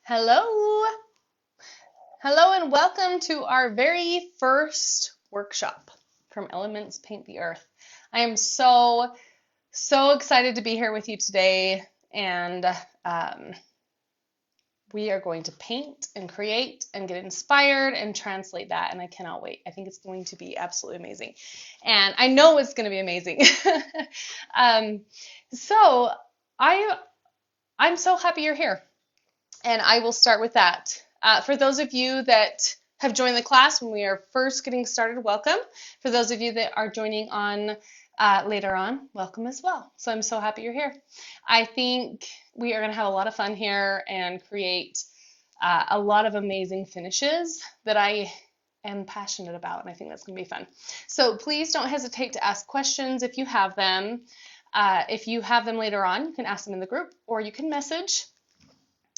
Hello. Hello and welcome to our very first workshop from Elements Paint the Earth. I am so excited to be here with you today, and um, we are going to paint and create and get inspired and translate that, and I cannot wait. I think it's going to be absolutely amazing, and I know it's going to be amazing. um, so I I'm so happy you're here. And I will start with that. For those of you that have joined the class when we are first getting started, welcome. For those of you that are joining on later on, welcome as well. So I'm so happy you're here. I think we are going to have a lot of fun here and create a lot of amazing finishes that I am passionate about, and I think that's going to be fun. So please don't hesitate to ask questions if you have them. If you have them later on, you can ask them in the group, or you can message,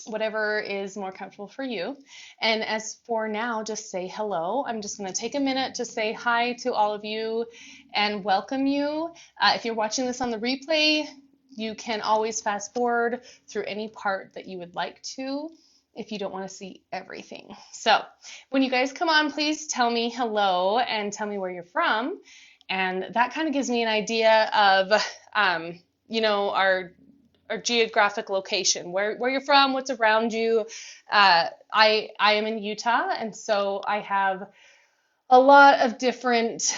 whatever is more comfortable for you. And as for now, just say hello. I'm just going to take a minute to say hi to all of you and welcome you. If you're watching this on the replay, you can always fast forward through any part that you would like to if you don't want to see everything. So when you guys come on, please tell me hello and tell me where you're from. And that kind of gives me an idea of, our geographic location, where you're from, what's around you. I am in Utah, and so I have a lot of different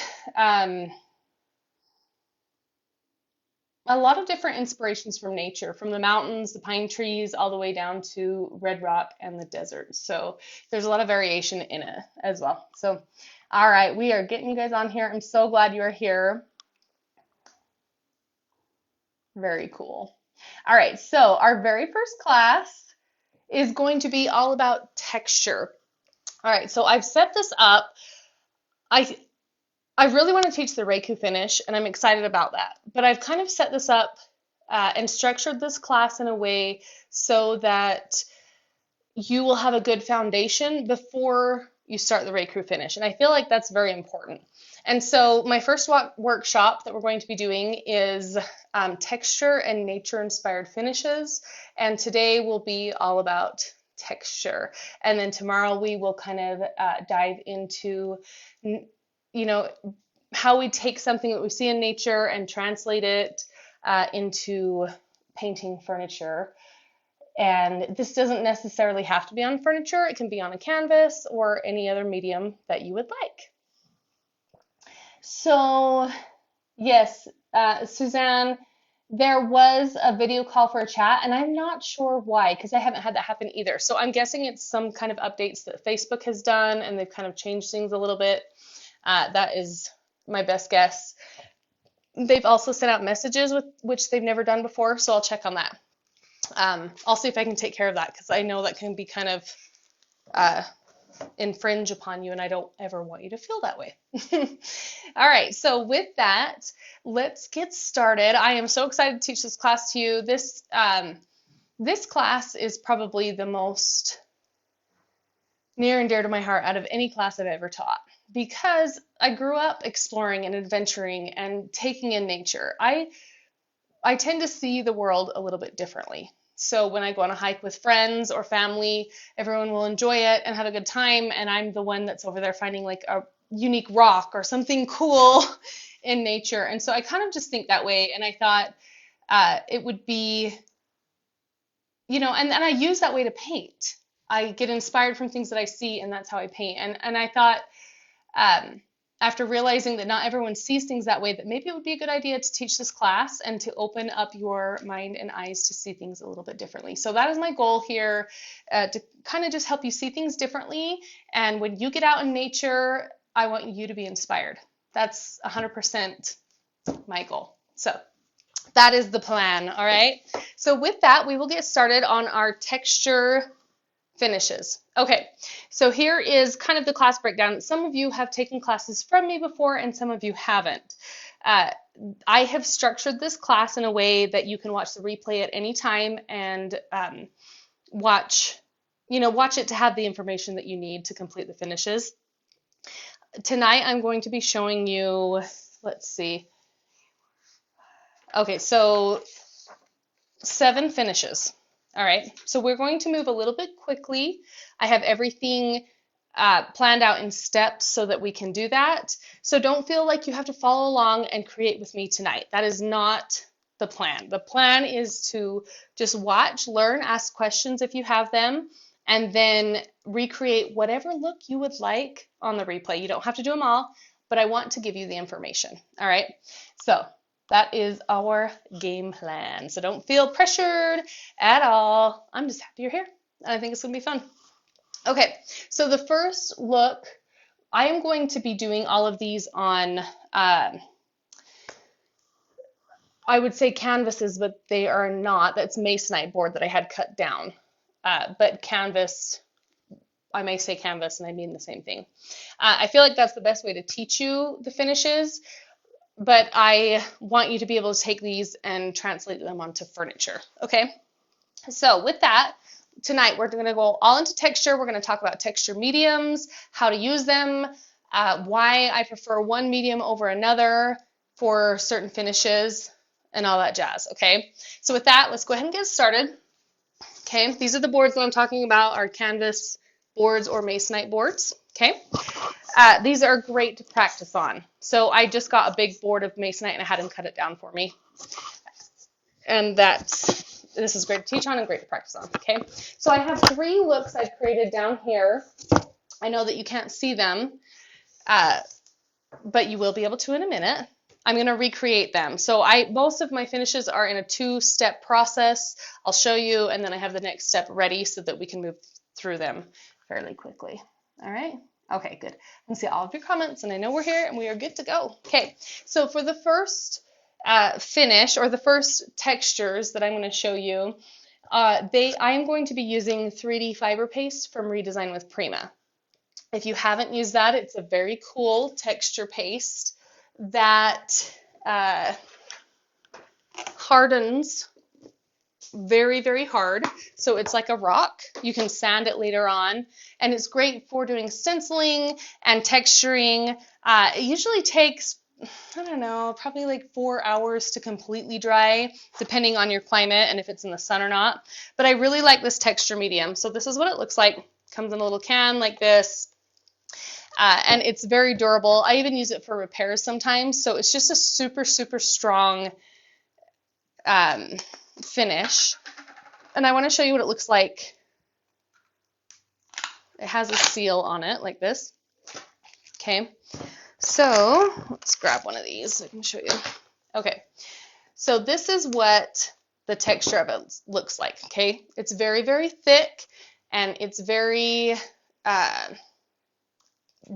inspirations from nature, from the mountains, the pine trees, all the way down to red rock and the desert. So there's a lot of variation in it as well. So, all right, we are getting you guys on here. I'm so glad you are here. Very cool. All right, so our very first class is going to be all about texture. All right, so I've set this up. I I really want to teach the Reiku finish, and I'm excited about that. But I've kind of set this up and structured this class in a way so that you will have a good foundation before you start the Reiku finish. And I feel like that's very important. And so my first workshop that we're going to be doing is texture and nature-inspired finishes. And today will be all about texture. And then tomorrow we will kind of dive into, how we take something that we see in nature and translate it into painting furniture. And this doesn't necessarily have to be on furniture. It can be on a canvas or any other medium that you would like. So, yes, Suzanne, there was a video call for a chat, and I'm not sure why, because I haven't had that happen either. So I'm guessing it's some kind of updates that Facebook has done, and they've kind of changed things a little bit. That is my best guess. They've also sent out messages which they've never done before, so I'll check on that. I'll see if I can take care of that, because I know that can be kind of infringe upon you, and I don't ever want you to feel that way. All right, so with that, let's get started. I am so excited to teach this class to you. This class is probably the most near and dear to my heart out of any class I've ever taught, because I grew up exploring and adventuring and taking in nature. I tend to see the world a little bit differently. So when I go on a hike with friends or family, everyone will enjoy it and have a good time, and I'm the one that's over there finding like a unique rock or something cool in nature. And so I kind of just think that way, and I thought it would be, and I use that way to paint. I get inspired from things that I see, and that's how I paint. And I thought, after realizing that not everyone sees things that way, that maybe it would be a good idea to teach this class and to open up your mind and eyes to see things a little bit differently. So that is my goal here, to kind of just help you see things differently. And when you get out in nature, I want you to be inspired. That's 100% my goal. So that is the plan, all right? So with that, we will get started on our texture finishes. Okay, so here is kind of the class breakdown. Some of you have taken classes from me before, and some of you haven't. I have structured this class in a way that you can watch the replay at any time and watch it to have the information that you need to complete the finishes. Tonight I'm going to be showing you, let's see. Okay, so 7 finishes. All right, so we're going to move a little bit quickly. I have everything planned out in steps so that we can do that. So don't feel like you have to follow along and create with me tonight. That is not the plan. The plan is to just watch, learn, ask questions if you have them, and then recreate whatever look you would like on the replay. You don't have to do them all, but I want to give you the information. All right, so that is our game plan. So don't feel pressured at all. I'm just happy you're here. I think it's gonna be fun. Okay, so the first look, I am going to be doing all of these on, I would say canvases, but they are not. That's masonite board that I had cut down. But canvas, I may say canvas and I mean the same thing. I feel like that's the best way to teach you the finishes, but I want you to be able to take these and translate them onto furniture, okay? So with that, tonight we're going to go all into texture. We're going to talk about texture mediums, how to use them, why I prefer one medium over another for certain finishes, and all that jazz, okay? So with that, let's go ahead and get started. Okay, these are the boards that I'm talking about, are canvas boards or masonite boards, okay? These are great to practice on. So I just got a big board of masonite and I had him cut it down for me. And this is great to teach on and great to practice on, okay? So I have 3 looks I've created down here. I know that you can't see them, but you will be able to in a minute. I'm going to recreate them. So most of my finishes are in a 2-step process. I'll show you, and then I have the next step ready so that we can move through them fairly quickly. All right? Okay, good. I can see all of your comments, and I know we're here, and we are good to go. Okay, so for the first finish, or the first textures that I'm going to show you, I am going to be using 3D fiber paste from Redesign with Prima. If you haven't used that, it's a very cool texture paste that hardens very, very hard. So it's like a rock. You can sand it later on, and it's great for doing stenciling and texturing. It usually takes, I don't know, probably like 4 hours to completely dry, depending on your climate and if it's in the sun or not. But I really like this texture medium. So this is what it looks like. Comes in a little can like this. And it's very durable. I even use it for repairs sometimes. So it's just a super, super strong finish. And I want to show you what it looks like. It has a seal on it like this. Okay. So let's grab one of these. I can show you. Okay. So this is what the texture of it looks like. Okay. It's very, very thick and it's very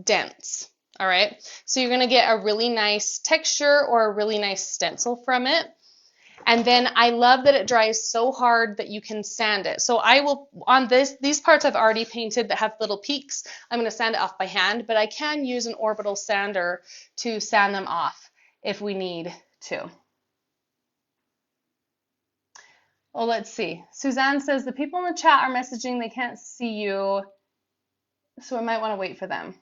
dense. All right, so you're going to get a really nice texture or a really nice stencil from it. And then I love that it dries so hard that you can sand it. So I will, on these parts I've already painted that have little peaks, I'm going to sand it off by hand, but I can use an orbital sander to sand them off if we need to. Well, let's see. Suzanne says the people in the chat are messaging, they can't see you, so I might want to wait for them.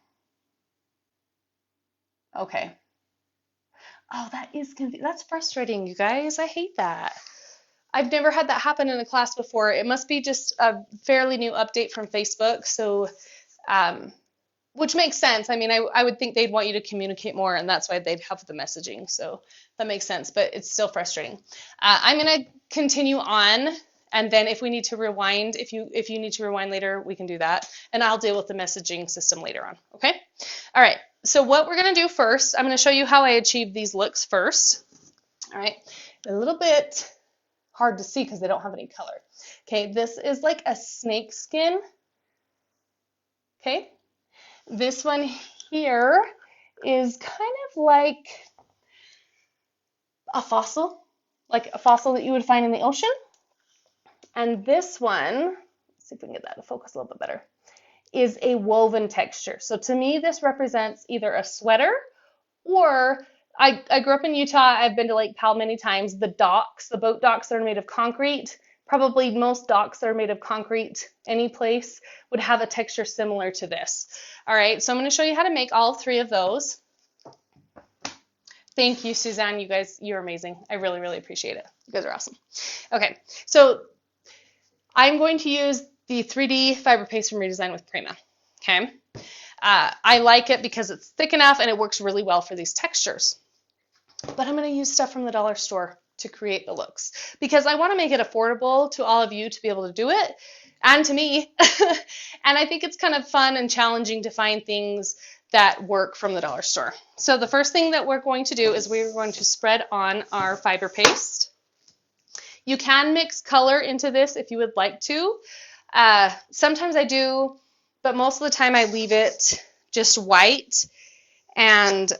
Okay. Oh, that's frustrating, you guys. I hate that. I've never had that happen in a class before. It must be just a fairly new update from Facebook, so which makes sense. I mean, I would think they'd want you to communicate more, and that's why they'd have the messaging. So that makes sense, but it's still frustrating. I'm going to continue on, and then if we need to rewind, if you need to rewind later, we can do that, and I'll deal with the messaging system later on. Okay? All right. So what we're going to do first, I'm going to show you how I achieve these looks first. All right. A little bit hard to see because they don't have any color. Okay. This is like a snake skin. Okay. This one here is kind of like a fossil that you would find in the ocean. And this one, let's see if we can get that to focus a little bit better, is a woven texture. So to me, this represents either a sweater or I grew up in Utah. I've been to Lake Powell many times. The boat docks that are made of concrete, probably most docks that are made of concrete, any place, would have a texture similar to this. All right, so I'm going to show you how to make all 3 of those. Thank you, Suzanne. You guys, you're amazing. I really, really appreciate it. You guys are awesome. Okay, so I'm going to use the 3D fiber paste from Redesign with Prima. Okay. I like it because it's thick enough and it works really well for these textures. But I'm going to use stuff from the dollar store to create the looks because I want to make it affordable to all of you to be able to do it and to me. And I think it's kind of fun and challenging to find things that work from the dollar store. So the first thing that we're going to do is we're going to spread on our fiber paste. You can mix color into this if you would like to. Sometimes I do, but most of the time I leave it just white. And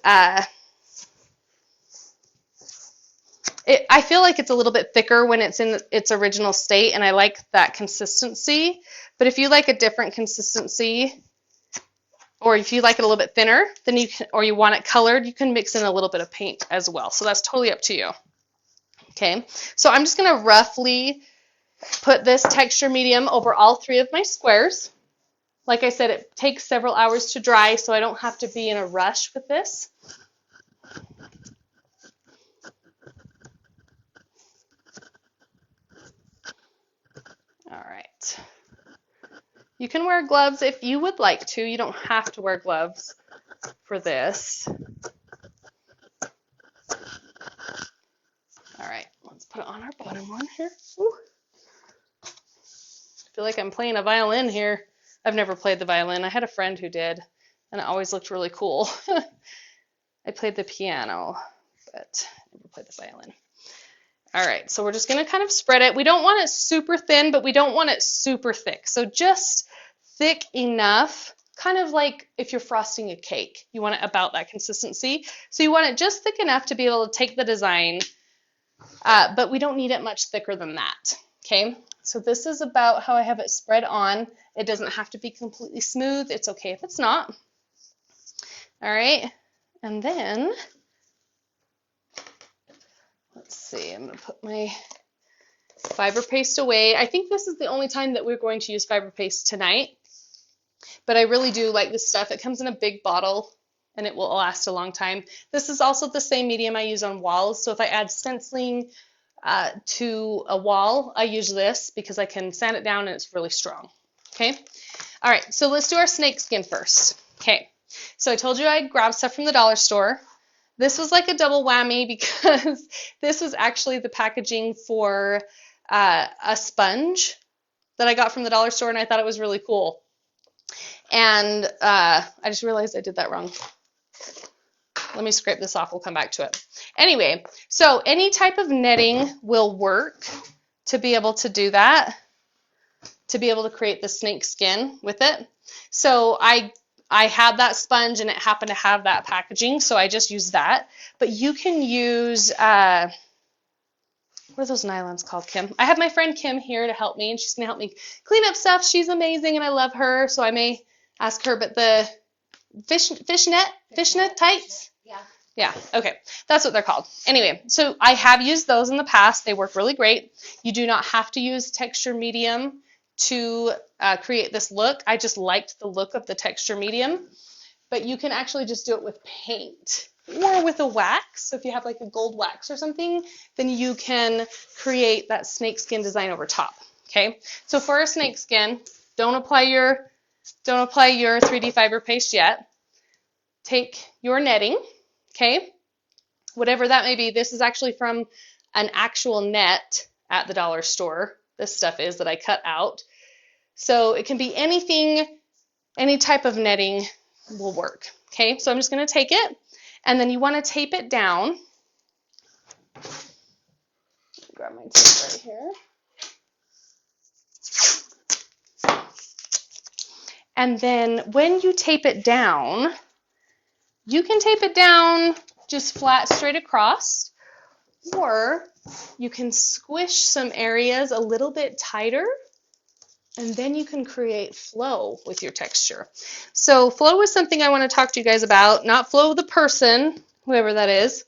I feel like it's a little bit thicker when it's in its original state, and I like that consistency. But if you like a different consistency, or if you like it a little bit thinner, then you can, or you want it colored, you can mix in a little bit of paint as well. So that's totally up to you. Okay, so I'm just going to roughly put this texture medium over all 3 of my squares. Like I said, it takes several hours to dry, so I don't have to be in a rush with this. All right. You can wear gloves if you would like to. You don't have to wear gloves for this. All right, let's put it on our bottom one here. Ooh. I feel like I'm playing a violin here. I've never played the violin. I had a friend who did, and it always looked really cool. I played the piano, but never played the violin. All right, so we're just going to kind of spread it. We don't want it super thin, but we don't want it super thick. So just thick enough, kind of like if you're frosting a cake. You want it about that consistency. So you want it just thick enough to be able to take the design, but we don't need it much thicker than that. Okay, so this is about how I have it spread on. It doesn't have to be completely smooth. It's okay if it's not. All right, and then let's see, I'm going to put my fiber paste away. I think this is the only time that we're going to use fiber paste tonight, but I really do like this stuff. It comes in a big bottle and it will last a long time. This is also the same medium I use on walls, so if I add stenciling to a wall, I use this because I can sand it down and it's really strong. Okay, all right, so let's do our snake skin first. Okay, so I told you I'd grab stuff from the dollar store. This was like a double whammy because this was actually the packaging for a sponge that I got from the dollar store, and I thought it was really cool. And I just realized I did that wrong. Let me scrape this off. We'll come back to it. Anyway, so any type of netting will work to be able to do that, to be able to create the snake skin with it. So I had that sponge and it happened to have that packaging, so I just used that. But you can use, what are those nylons called, Kim? I have my friend Kim here to help me, and she's going to help me clean up stuff. She's amazing, and I love her, so I may ask her. But the fishnet tights? Yeah, okay, that's what they're called. Anyway, so I have used those in the past. They work really great. You do not have to use texture medium to create this look. I just liked the look of the texture medium, but you can actually just do it with paint or with a wax. So if you have like a gold wax or something, then you can create that snake skin design over top. Okay, so for a snake skin, don't apply your 3D fiber paste yet. Take your netting, okay, whatever that may be. This is actually from an actual net at the dollar store. This stuff is that I cut out. So it can be anything, any type of netting will work. Okay, so I'm just going to take it, and then you want to tape it down. Grab my tape right here. And then when you tape it down, you can tape it down just flat straight across, or you can squish some areas a little bit tighter, and then you can create flow with your texture. So flow is something I want to talk to you guys about, not flow the person, whoever that is.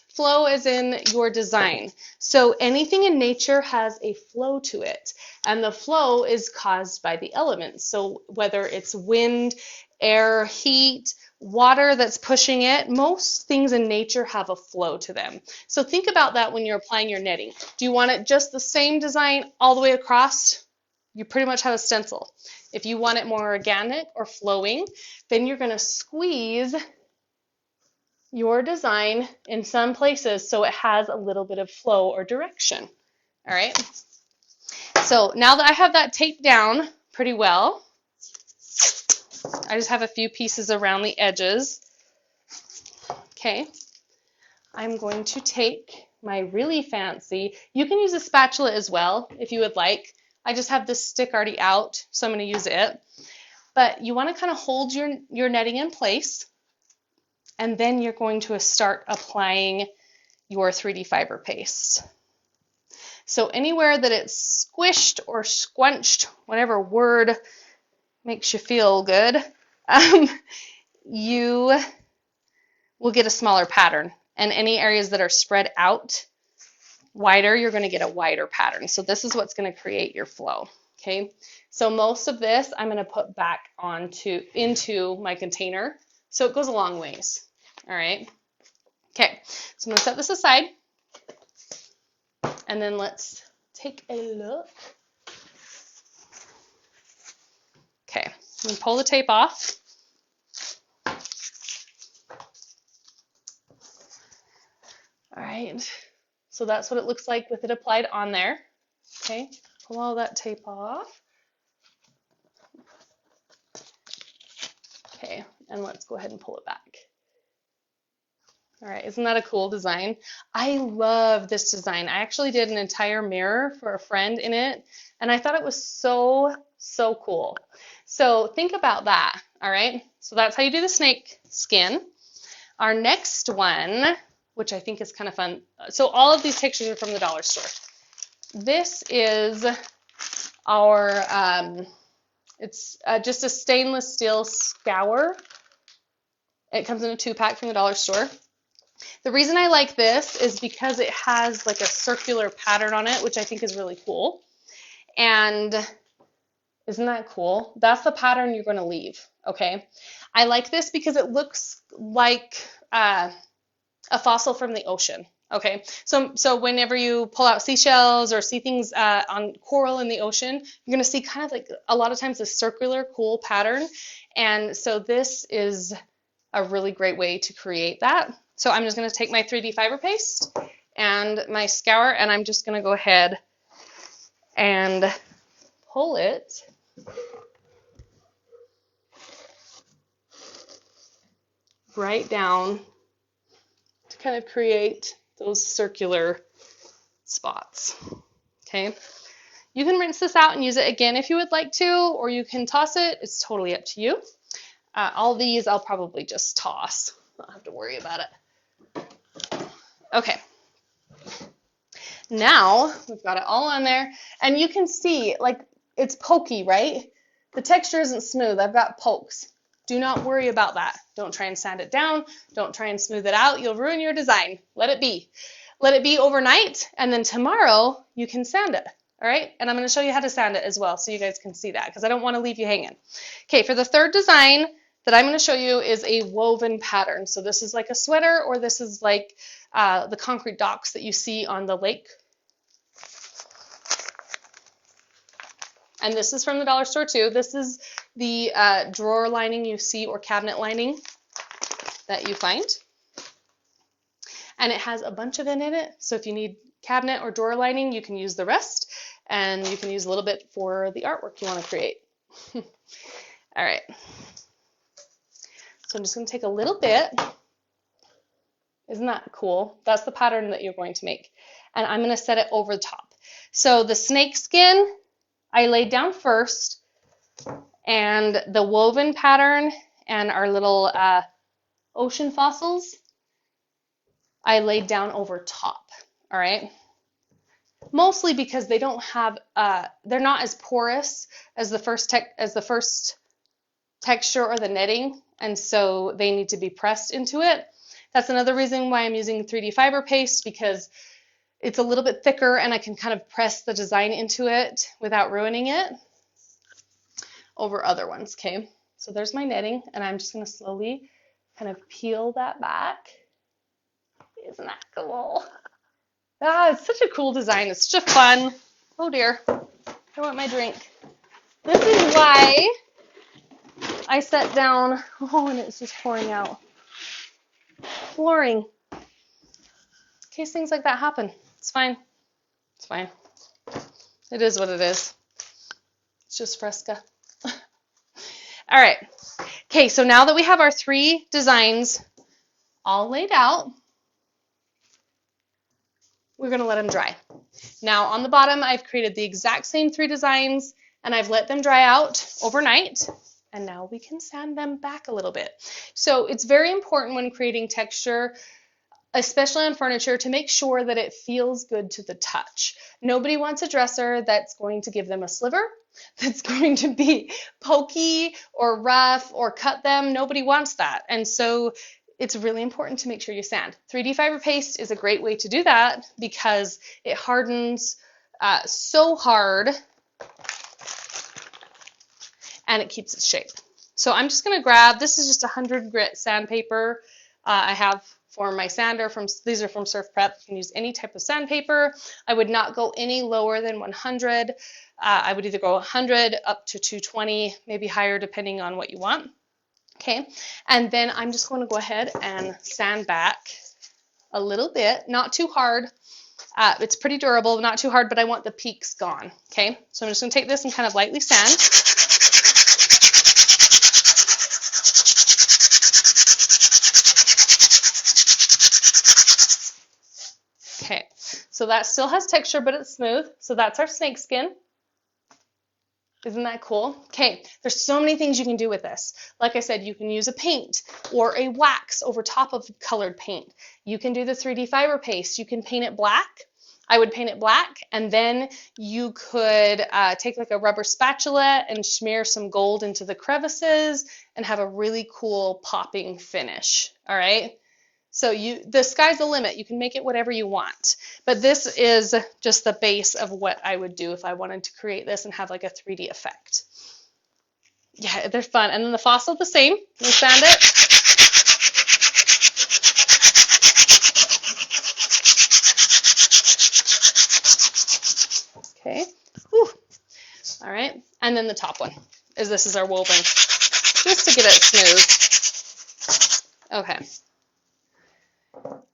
Flow is in your design. So anything in nature has a flow to it, and the flow is caused by the elements. So whether it's wind, air, heat, water that's pushing it. Most things in nature have a flow to them. So think about that when you're applying your knitting. Do you want it just the same design all the way across? You pretty much have a stencil. If you want it more organic or flowing, then you're going to squeeze your design in some places so it has a little bit of flow or direction. All right. So now that I have that taped down pretty well, I just have a few pieces around the edges. Okay. I'm going to take my really fancy, you can use a spatula as well if you would like. I just have this stick already out, so I'm going to use it. But you want to kind of hold your netting in place, and then you're going to start applying your 3D fiber paste. So anywhere that it's squished or squunched, whatever word makes you feel good, you will get a smaller pattern. And any areas that are spread out wider, you're going to get a wider pattern. So this is what's going to create your flow. Okay, so most of this I'm going to put back into my container, so it goes a long ways. All right. Okay, so I'm going to set this aside, and then let's take a look. Okay, I'm going to pull the tape off. All right, so that's what it looks like with it applied on there. Okay, pull all that tape off. Okay, and let's go ahead and pull it back. All right, isn't that a cool design? I love this design. I actually did an entire mirror for a friend in it, and I thought it was so, so cool. So think about that, all right? So that's how you do the snake skin. Our next one, which I think is kind of fun. So all of these pictures are from the dollar store. This is our, it's just a stainless steel scour. It comes in a 2-pack from the dollar store. The reason I like this is because it has like a circular pattern on it, which I think is really cool. And isn't that cool? That's the pattern you're going to leave, okay? I like this because it looks like a fossil from the ocean, okay? So whenever you pull out seashells or see things on coral in the ocean, you're going to see kind of like a lot of times a circular, cool pattern. And so this is a really great way to create that. So I'm just going to take my 3D fiber paste and my scour, and I'm just going to go ahead and pull it right down to kind of create those circular spots. Okay. You can rinse this out and use it again if you would like to, or you can toss it. It's totally up to you. All these I'll probably just toss. Not have to worry about it. Okay. Now we've got it all on there, and you can see like it's pokey, right? The texture isn't smooth. I've got pokes. Do not worry about that. Don't try and sand it down. Don't try and smooth it out. You'll ruin your design. Let it be. Let it be overnight, and then tomorrow you can sand it. All right, and I'm going to show you how to sand it as well so you guys can see that because I don't want to leave you hanging. Okay, for the third design that I'm going to show you is a woven pattern. So this is like a sweater, or this is like the concrete docks that you see on the lake. And this is from the dollar store too. This is the drawer lining you see, or cabinet lining that you find. And it has a bunch of it in it. So if you need cabinet or drawer lining, you can use the rest. And you can use a little bit for the artwork you want to create. All right. So I'm just going to take a little bit. Isn't that cool? That's the pattern that you're going to make. And I'm going to set it over the top. So the snake skin, I laid down first. And the woven pattern and our little ocean fossils, I laid down over top. All right. Mostly because they don't have, they're not as porous as the first texture or the knitting, and so they need to be pressed into it. That's another reason why I'm using 3D fiber paste, because it's a little bit thicker and I can kind of press the design into it without ruining it over other ones. Okay, so there's my knitting, and I'm just going to slowly kind of peel that back. Isn't that cool? Ah, it's such a cool design. It's such a fun. Oh dear, I want my drink. This is why I set down, oh, and it's just pouring out. Flooring. In case things like that happen. It's fine. It's fine. It is what it is. It's just Fresca. All right. Okay, so now that we have our 3 designs all laid out, we're going to let them dry. Now on the bottom, I've created the exact same 3 designs, and I've let them dry out overnight. And now we can sand them back a little bit. So it's very important when creating texture, especially on furniture, to make sure that it feels good to the touch. Nobody wants a dresser that's going to give them a sliver, that's going to be pokey or rough or cut them. Nobody wants that. And so it's really important to make sure you sand. 3D fiber paste is a great way to do that because it hardens so hard and it keeps its shape. So I'm just going to grab, this is just 100 grit sandpaper I have for my sander. These are from Surf Prep. You can use any type of sandpaper. I would not go any lower than 100. I would either go 100 up to 220, maybe higher depending on what you want. Okay, and then I'm just going to go ahead and sand back a little bit, not too hard. It's pretty durable, not too hard, but I want the peaks gone. Okay, so I'm just going to take this and kind of lightly sand. Okay, so that still has texture, but it's smooth. So that's our snake skin. Isn't that cool? Okay, there's so many things you can do with this. Like I said, you can use a paint or a wax over top of colored paint. You can do the 3D fiber paste. You can paint it black. I would paint it black, and then you could take like a rubber spatula and smear some gold into the crevices and have a really cool popping finish. All right. So the sky's the limit. You can make it whatever you want. But this is just the base of what I would do if I wanted to create this and have like a 3D effect. Yeah, they're fun. And then the fossil, the same. You sand it. Okay. Whew. All right. And then the top one this is our woven, just to get it smooth. Okay.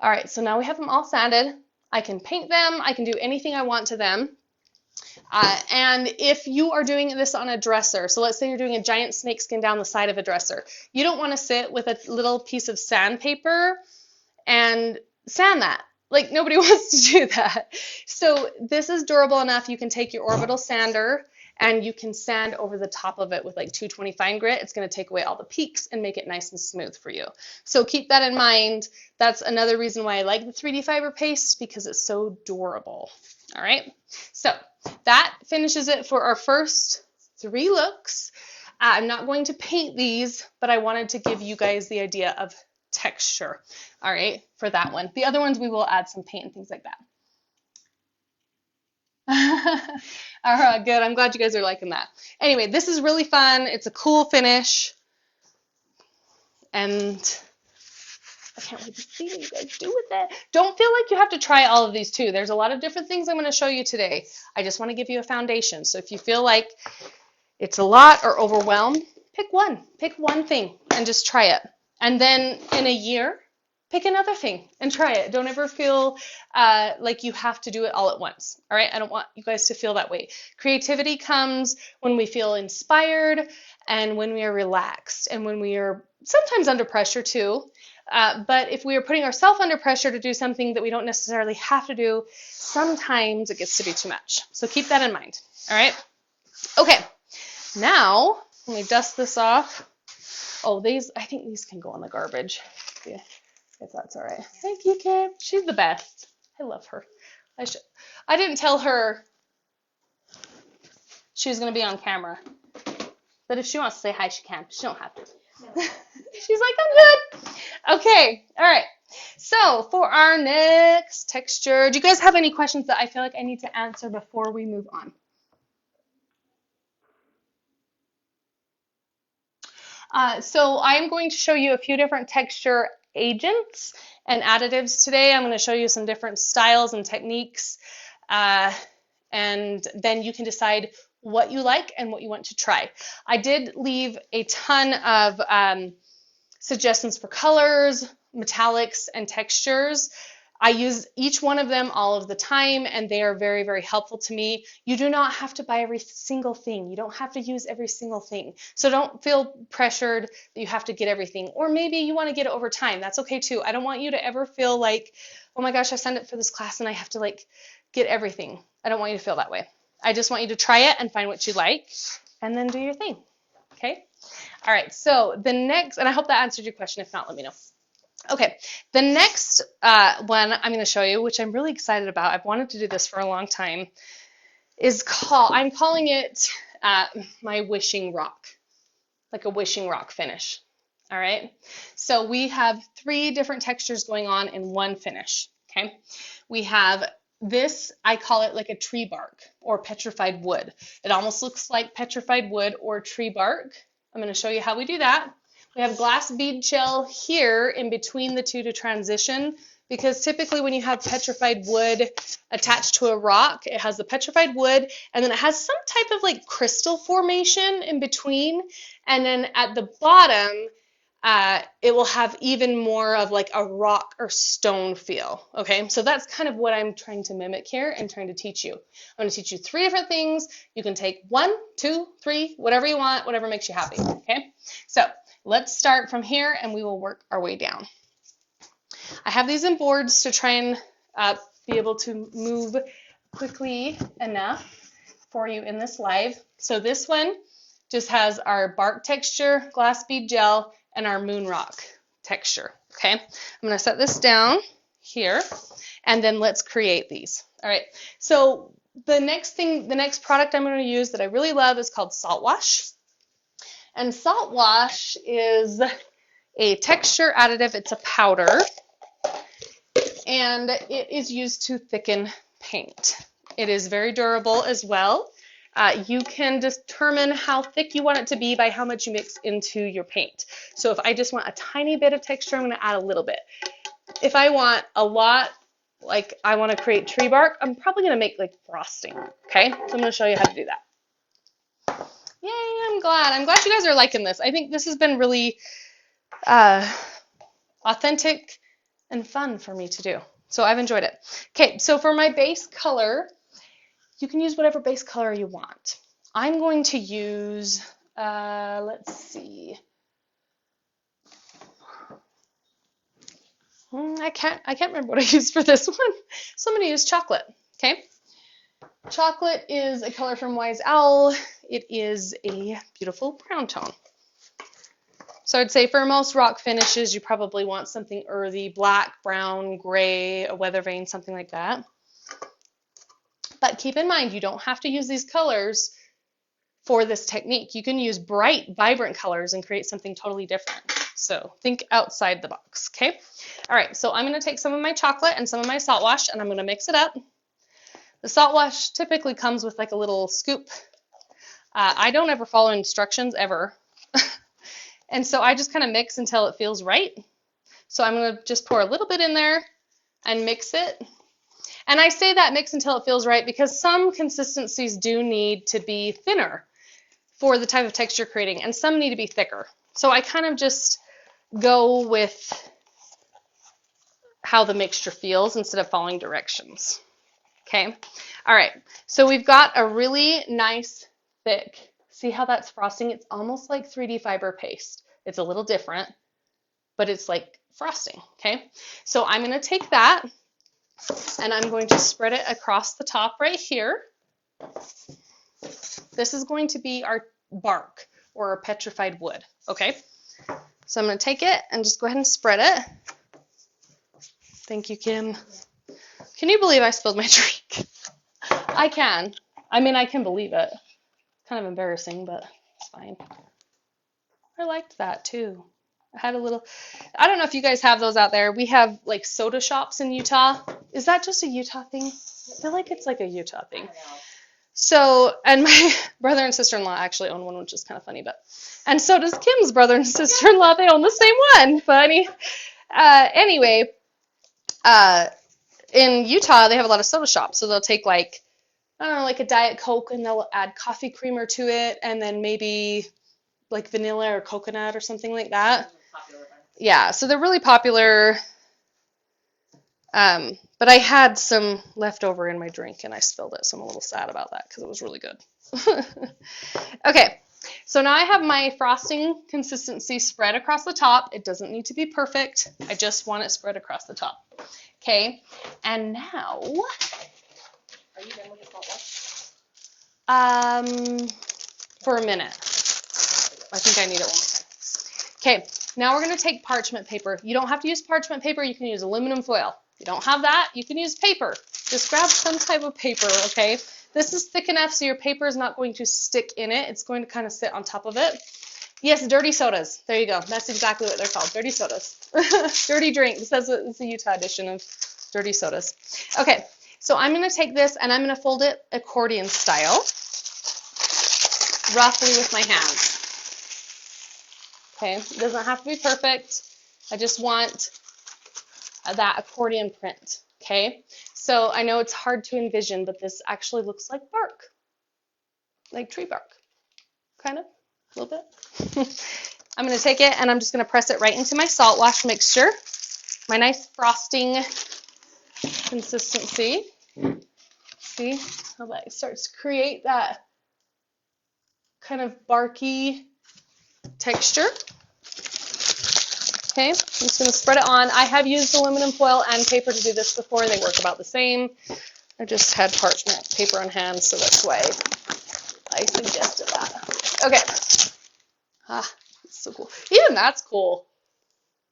All right, so now we have them all sanded. I can paint them. I can do anything I want to them. And if you are doing this on a dresser, so let's say you're doing a giant snakeskin down the side of a dresser, you don't want to sit with a little piece of sandpaper and sand that. Like, nobody wants to do that. So this is durable enough. You can take your orbital sander and you can sand over the top of it with like 220 fine grit. It's going to take away all the peaks and make it nice and smooth for you. So keep that in mind. That's another reason why I like the 3D fiber paste, because it's so durable. All right, so that finishes it for our first 3 looks. I'm not going to paint these, but I wanted to give you guys the idea of texture, all right, for that one. The other ones we will add some paint and things like that. All right, good. I'm glad you guys are liking that. Anyway, this is really fun. It's a cool finish. And I can't wait to see what you guys do with it. Don't feel like you have to try all of these too. There's a lot of different things I'm going to show you today. I just want to give you a foundation. So if you feel like it's a lot or overwhelmed, pick one. Pick one thing and just try it. And then in a year, pick another thing and try it. Don't ever feel like you have to do it all at once. All right? I don't want you guys to feel that way. Creativity comes when we feel inspired and when we are relaxed and when we are sometimes under pressure too. But if we are putting ourselves under pressure to do something that we don't necessarily have to do, sometimes it gets to be too much. So keep that in mind. All right? Okay. Now, let me dust this off. Oh, I think these can go in the garbage. Yeah. If that's all right. Thank you, Kim. She's the best. I love her. I didn't tell her she was going to be on camera. But if she wants to say hi, she can. She don't have to. No. She's like, I'm good. Okay. All right. So for our next texture, do you guys have any questions that I feel like I need to answer before we move on? So I'm going to show you a few different texture agents and additives today. I'm going to show you some different styles and techniques, and then you can decide what you like and what you want to try. I did leave a ton of suggestions for colors, metallics, and textures. I use each one of them all of the time, and they are very, very helpful to me. You do not have to buy every single thing. You don't have to use every single thing. So don't feel pressured that you have to get everything. Or maybe you want to get it over time. That's okay too. I don't want you to ever feel like, oh my gosh, I signed up for this class and I have to like get everything. I don't want you to feel that way. I just want you to try it and find what you like and then do your thing. Okay? All right, so the next, and I hope that answered your question. If not, let me know. Okay, the next one I'm going to show you, which I'm really excited about, I've wanted to do this for a long time, I'm calling it my wishing rock, like a wishing rock finish. All right, so we have 3 different textures going on in one finish. Okay, we have this, I call it like a tree bark or petrified wood. It almost looks like petrified wood or tree bark. I'm going to show you how we do that. We have glass bead shell here in between the two to transition, because typically when you have petrified wood attached to a rock, it has the petrified wood and then it has some type of like crystal formation in between, and then at the bottom it will have even more of like a rock or stone feel. Okay, so that's kind of what I'm trying to mimic here and trying to teach you. I'm going to teach you 3 different things. You can take 1, 2, 3, whatever you want, whatever makes you happy. Okay, so let's start from here and we will work our way down. I have these in boards to try and be able to move quickly enough for you in this live. So this one just has our bark texture, glass bead gel, and our moon rock texture. Okay, I'm going to set this down here and then let's create these. All right, so the next product I'm going to use that I really love is called Salt Wash. And Salt Wash is a texture additive. It's a powder, and it is used to thicken paint. It is very durable as well. You can determine how thick you want it to be by how much you mix into your paint. So if I just want a tiny bit of texture, I'm going to add a little bit. If I want a lot, like I want to create tree bark, I'm probably going to make like frosting. Okay, so I'm going to show you how to do that. Yay, I'm glad you guys are liking this. I think this has been really authentic and fun for me to do. So I've enjoyed it. Okay, so for my base color, you can use whatever base color you want. I'm going to use, let's see. I can't remember what I used for this one. So I'm going to use chocolate. Okay. Chocolate is a color from Wise Owl. It is a beautiful brown tone. So I'd say for most rock finishes, you probably want something earthy, black, brown, gray, a weather vane, something like that. But keep in mind, you don't have to use these colors for this technique. You can use bright, vibrant colors and create something totally different. So think outside the box, okay? All right, so I'm gonna take some of my chocolate and some of my salt wash and I'm gonna mix it up. The salt wash typically comes with like a little scoop. I don't ever follow instructions ever. And so I just kind of mix until it feels right. So I'm gonna just pour a little bit in there and mix it. And I say that mix until it feels right because some consistencies do need to be thinner for the type of texture you're creating, and some need to be thicker. So I kind of just go with how the mixture feels instead of following directions. Okay, all right, so we've got a really nice thick, see how that's frosting? It's almost like 3D fiber paste. It's a little different, but it's like frosting, okay? So I'm gonna take that and I'm going to spread it across the top right here. This is going to be our bark or a petrified wood, okay? So I'm gonna take it and just go ahead and spread it. Thank you, Kim. Can you believe I spilled my drink? I can. I mean, I can believe it. Kind of embarrassing, but it's fine. I liked that too. I had a little, I don't know if you guys have those out there. We have like soda shops in Utah. Is that just a Utah thing? I feel like it's like a Utah thing. So, and my brother and sister-in-law actually own one, which is kind of funny, and so does Kim's brother and sister-in-law. They own the same one. Funny. Anyway, in Utah, they have a lot of soda shops. So they'll take like, I don't know, like a Diet Coke and they'll add coffee creamer to it and then maybe like vanilla or coconut or something like that. Yeah, so they're really popular. But I had some left over in my drink and I spilled it, so I'm a little sad about that because it was really good. Okay, so now I have my frosting consistency spread across the top. It doesn't need to be perfect. I just want it spread across the top. Okay, and now, Are you done with the salt wash? for a minute. I think I need it one more time. Okay, now we're going to take parchment paper. You don't have to use parchment paper. You can use aluminum foil. If you don't have that, you can use paper. Just grab some type of paper, okay? This is thick enough so your paper is not going to stick in it. It's going to kind of sit on top of it. Yes, dirty sodas. There you go. That's exactly what they're called, dirty sodas. Dirty drinks. That's what, it's the Utah edition of dirty sodas. Okay, so I'm going to take this and I'm going to fold it accordion style, roughly with my hands. Okay, it doesn't have to be perfect. I just want that accordion print. Okay, so I know it's hard to envision, but this actually looks like bark, like tree bark, kind of, a little bit. I'm going to take it and I'm just going to press it right into my salt wash mixture, my nice frosting consistency. See how that starts to create that kind of barky texture. Okay, I'm just going to spread it on. I have used aluminum foil and paper to do this before. They work about the same. I just had parchment paper on hand, so that's why I suggested that. Okay. Ah, it's so cool. Even that's cool.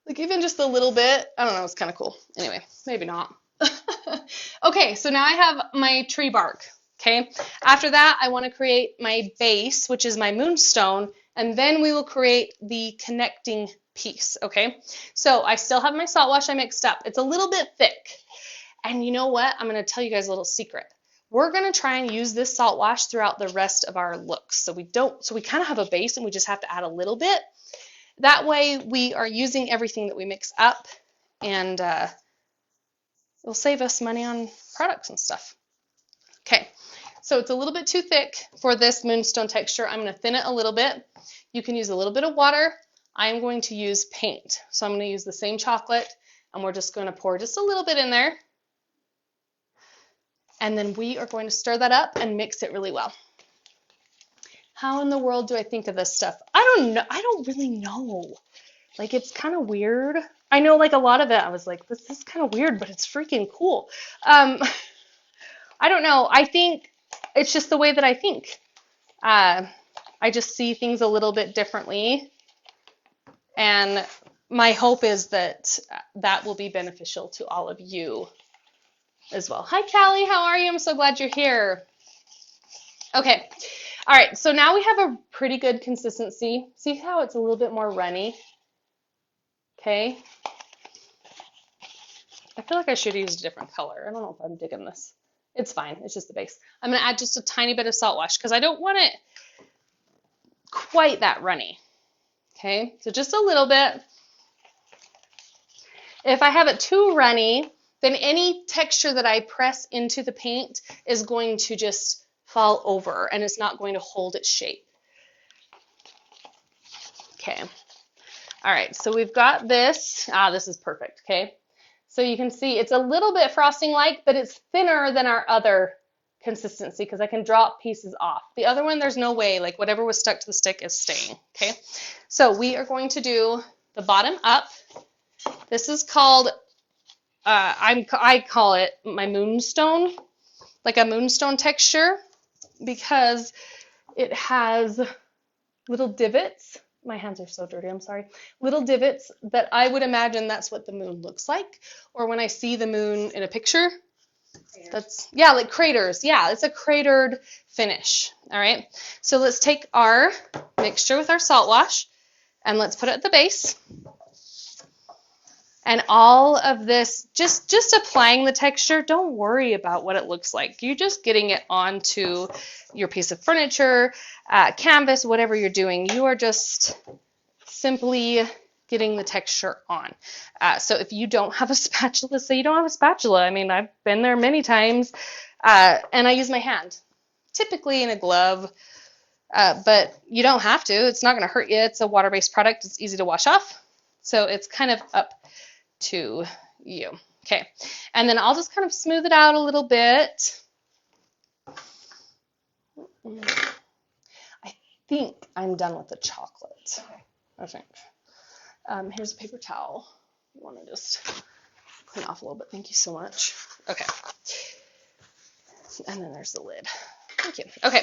Like even just a little bit, I don't know, it's kind of cool. Anyway, maybe not. Okay, so now I have my tree bark. Okay, after that, I want to create my base, which is my moonstone, and then we will create the connecting piece. Okay, so I still have my salt wash I mixed up. It's a little bit thick, and you know what? I'm going to tell you guys a little secret. We're going to try and use this salt wash throughout the rest of our looks. So we kind of have a base, and we just have to add a little bit. That way, we are using everything that we mix up, and it'll save us money on products and stuff. Okay, so it's a little bit too thick for this moonstone texture. I'm going to thin it a little bit. You can use a little bit of water. I'm going to use paint. So I'm going to use the same chocolate, and we're just going to pour just a little bit in there. And then we are going to stir that up and mix it really well. How in the world do I think of this stuff? I don't know. I don't really know. Like, it's kind of weird. I know, like, a lot of it, I was like, this is kind of weird, but it's freaking cool. I don't know. I think it's just the way that I think. I just see things a little bit differently. And my hope is that that will be beneficial to all of you as well. Hi, Callie. How are you? I'm so glad you're here. Okay. All right. So now we have a pretty good consistency. See how it's a little bit more runny? Okay. I feel like I should use a different color. I don't know if I'm digging this. It's fine. It's just the base. I'm going to add just a tiny bit of salt wash because I don't want it quite that runny. Okay, so just a little bit. If I have it too runny, then any texture that I press into the paint is going to just fall over and it's not going to hold its shape. Okay. All right, so we've got this. This is perfect, okay? So you can see it's a little bit frosting-like, but it's thinner than our other consistency because I can drop pieces off. The other one, there's no way, like whatever was stuck to the stick is staying, okay? So we are going to do the bottom up. This is called, I call it my moonstone, like a moonstone texture because it has little divots. My hands are so dirty, I'm sorry. Little divots that I would imagine that's what the moon looks like. Or when I see the moon in a picture, that's, yeah, like craters. Yeah, it's a cratered finish. All right, so let's take our mixture with our salt wash and let's put it at the base. And all of this, just applying the texture, don't worry about what it looks like. You're just getting it onto your piece of furniture, canvas, whatever you're doing. You are just simply getting the texture on. So if you don't have a spatula, say you don't have a spatula. I mean, I've been there many times, and I use my hand, typically in a glove, but you don't have to. It's not going to hurt you. It's a water-based product. It's easy to wash off. So it's kind of up to you. Okay, and then I'll just kind of smooth it out a little bit. I think I'm done with the chocolate. I think. Here's a paper towel. You want to just clean off a little bit. Thank you so much. Okay. And then there's the lid. Thank you. Okay,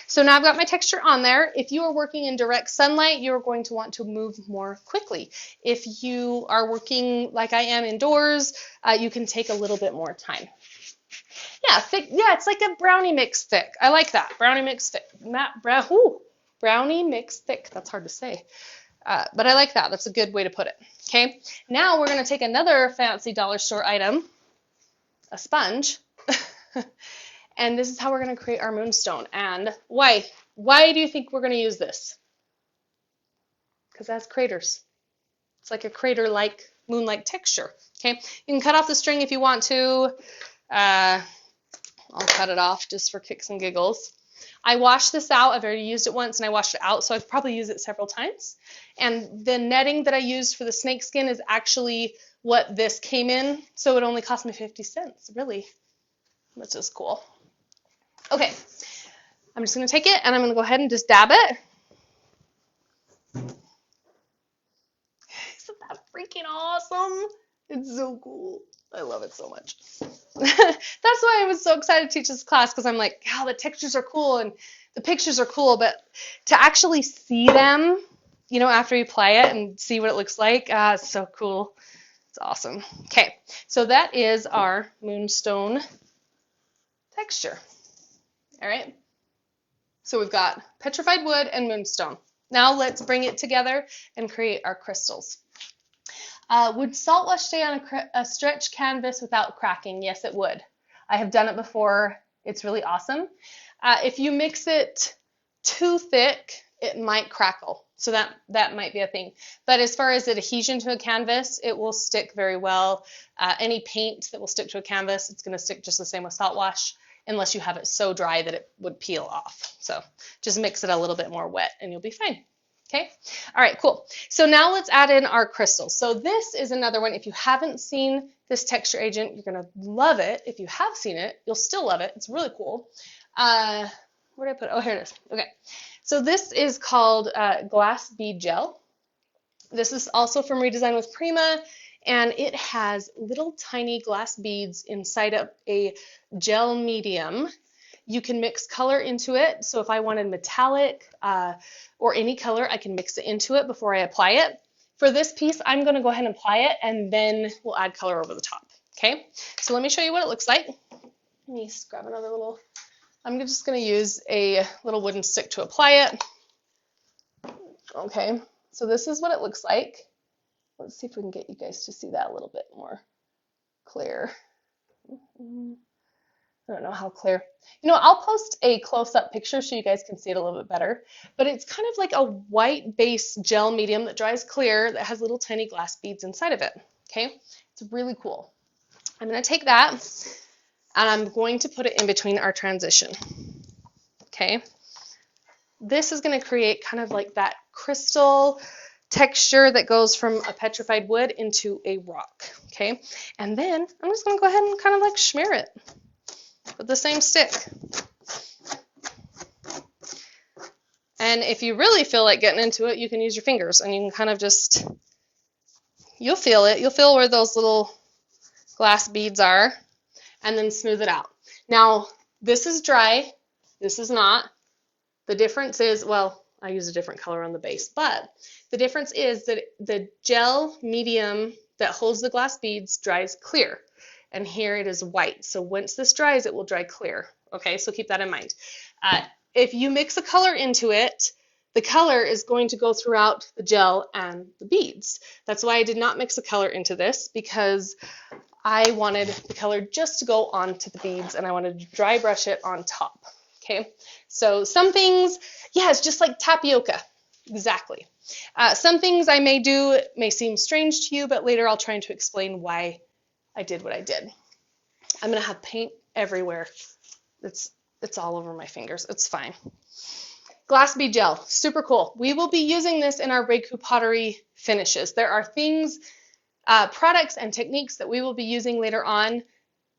so now I've got my texture on there. If you are working in direct sunlight, you're going to want to move more quickly. If you are working like I am indoors, you can take a little bit more time. Yeah, thick. Yeah, it's like a brownie mix thick. I like that. Brownie mix thick. Brownie mix thick. That's hard to say. But I like that. That's a good way to put it. Okay, now we're going to take another fancy dollar store item, a sponge. And this is how we're going to create our moonstone. And why? Why do you think we're going to use this? Because it has craters. It's like a crater-like, moon-like texture. Okay, you can cut off the string if you want to. I'll cut it off just for kicks and giggles. I washed this out. I've already used it once, and I washed it out, so I've probably used it several times. And the netting that I used for the snake skin is actually what this came in, so it only cost me 50 cents, really. That's just cool. Okay, I'm just going to take it, and I'm going to go ahead and just dab it. Isn't that freaking awesome? It's so cool. I love it so much. That's why I was so excited to teach this class, because I'm like, wow, the textures are cool, and the pictures are cool, but to actually see them, you know, after you apply it and see what it looks like, it's so cool. It's awesome. Okay, so that is our moonstone texture. All right, so we've got petrified wood and moonstone. Now let's bring it together and create our crystals. Would salt wash stay on a stretch canvas without cracking? Yes, it would. I have done it before. It's really awesome. If you mix it too thick, it might crackle. So that might be a thing. But as far as adhesion to a canvas, it will stick very well. Any paint that will stick to a canvas, it's going to stick just the same with salt wash, unless you have it so dry that it would peel off. So just mix it a little bit more wet and you'll be fine. Okay, all right, cool. So now let's add in our crystals. So this is another one. If you haven't seen this texture agent, you're gonna love it. If you have seen it, you'll still love it. It's really cool. Where did I put it? Oh, here it is. Okay, so this is called glass bead gel. This is also from Redesign with Prima, and it has little tiny glass beads inside of a gel medium. You can mix color into it. So if I wanted metallic or any color, I can mix it into it before I apply it. For this piece, I'm going to go ahead and apply it, and then we'll add color over the top. Okay, so let me show you what it looks like. Let me grab another little, I'm just going to use a little wooden stick to apply it. Okay, so this is what it looks like. Let's see if we can get you guys to see that a little bit more clear. I don't know how clear. You know, I'll post a close-up picture so you guys can see it a little bit better. But it's kind of like a white base gel medium that dries clear that has little tiny glass beads inside of it. Okay, it's really cool. I'm going to take that and I'm going to put it in between our transition. Okay, this is going to create kind of like that crystal texture that goes from a petrified wood into a rock. Okay, and then I'm just going to go ahead and kind of like smear it with the same stick. And if you really feel like getting into it, you can use your fingers and you can kind of just, you'll feel it. You'll feel where those little glass beads are, and then smooth it out. Now, this is dry. This is not. The difference is, well, I use a different color on the base, but the difference is that the gel medium that holds the glass beads dries clear. And here it is white. So once this dries, it will dry clear. Okay, so keep that in mind. If you mix a color into it, the color is going to go throughout the gel and the beads. That's why I did not mix the color into this, because I wanted the color just to go onto the beads and I wanted to dry brush it on top. Okay, so some things, yeah, it's just like tapioca. Exactly. Some things I may do may seem strange to you, but later I'll try to explain why I did what I did. I'm going to have paint everywhere. It's all over my fingers. It's fine. Glass bead gel, super cool. We will be using this in our Reiku pottery finishes. There are things, products and techniques that we will be using later on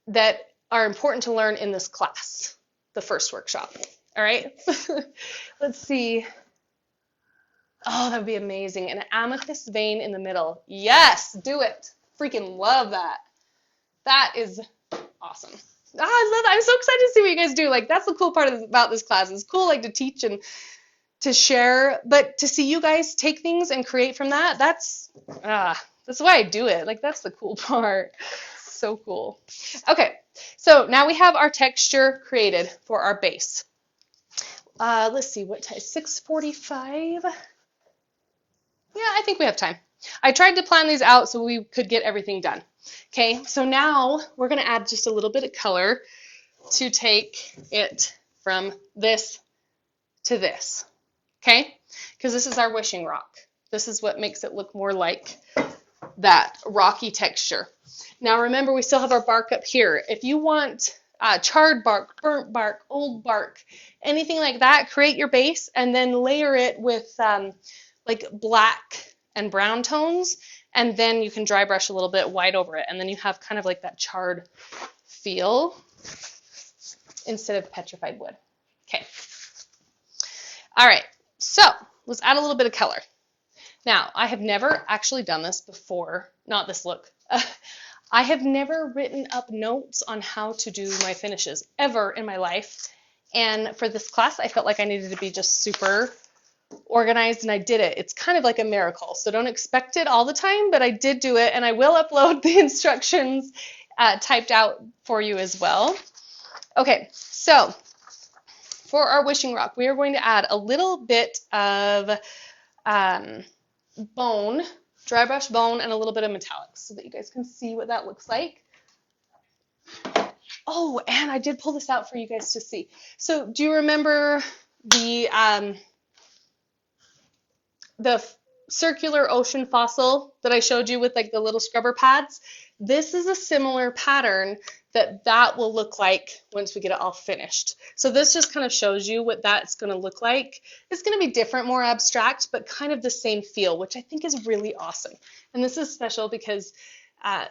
that are important to learn in this class, the first workshop. All right, let's see. Oh, that would be amazing. An amethyst vein in the middle. Yes, do it. Freaking love that. That is awesome. I love that. I'm so excited to see what you guys do. Like, that's the cool part about this class. It's cool, like, to teach and to share, but to see you guys take things and create from that, that's why I do it. Like, that's the cool part. So cool. Okay, so now we have our texture created for our base. Let's see, what time? 6:45? Yeah, I think we have time. I tried to plan these out so we could get everything done. Okay, so now we're going to add just a little bit of color to take it from this to this. Okay, because this is our wishing rock. This is what makes it look more like that rocky texture. Now remember, we still have our bark up here. If you want charred bark, burnt bark, old bark, anything like that, create your base and then layer it with like black and brown tones, and then you can dry brush a little bit white over it, and then you have kind of like that charred feel instead of petrified wood. Okay. All right, so let's add a little bit of color. Now, I have never actually done this before, not this look. I have never written up notes on how to do my finishes ever in my life, and for this class, I felt like I needed to be just super organized, and I did it. It's kind of like a miracle, so don't expect it all the time, but I did do it, and I will upload the instructions typed out for you as well. Okay, so for our wishing rock, we are going to add a little bit of bone, dry brush bone, and a little bit of metallics so that you guys can see what that looks like. Oh, and I did pull this out for you guys to see. So do you remember the circular ocean fossil that I showed you with like the little scrubber pads? This is a similar pattern that will look like once we get it all finished. So this just kind of shows you what that's going to look like. It's going to be different, more abstract, but kind of the same feel, which I think is really awesome. And this is special because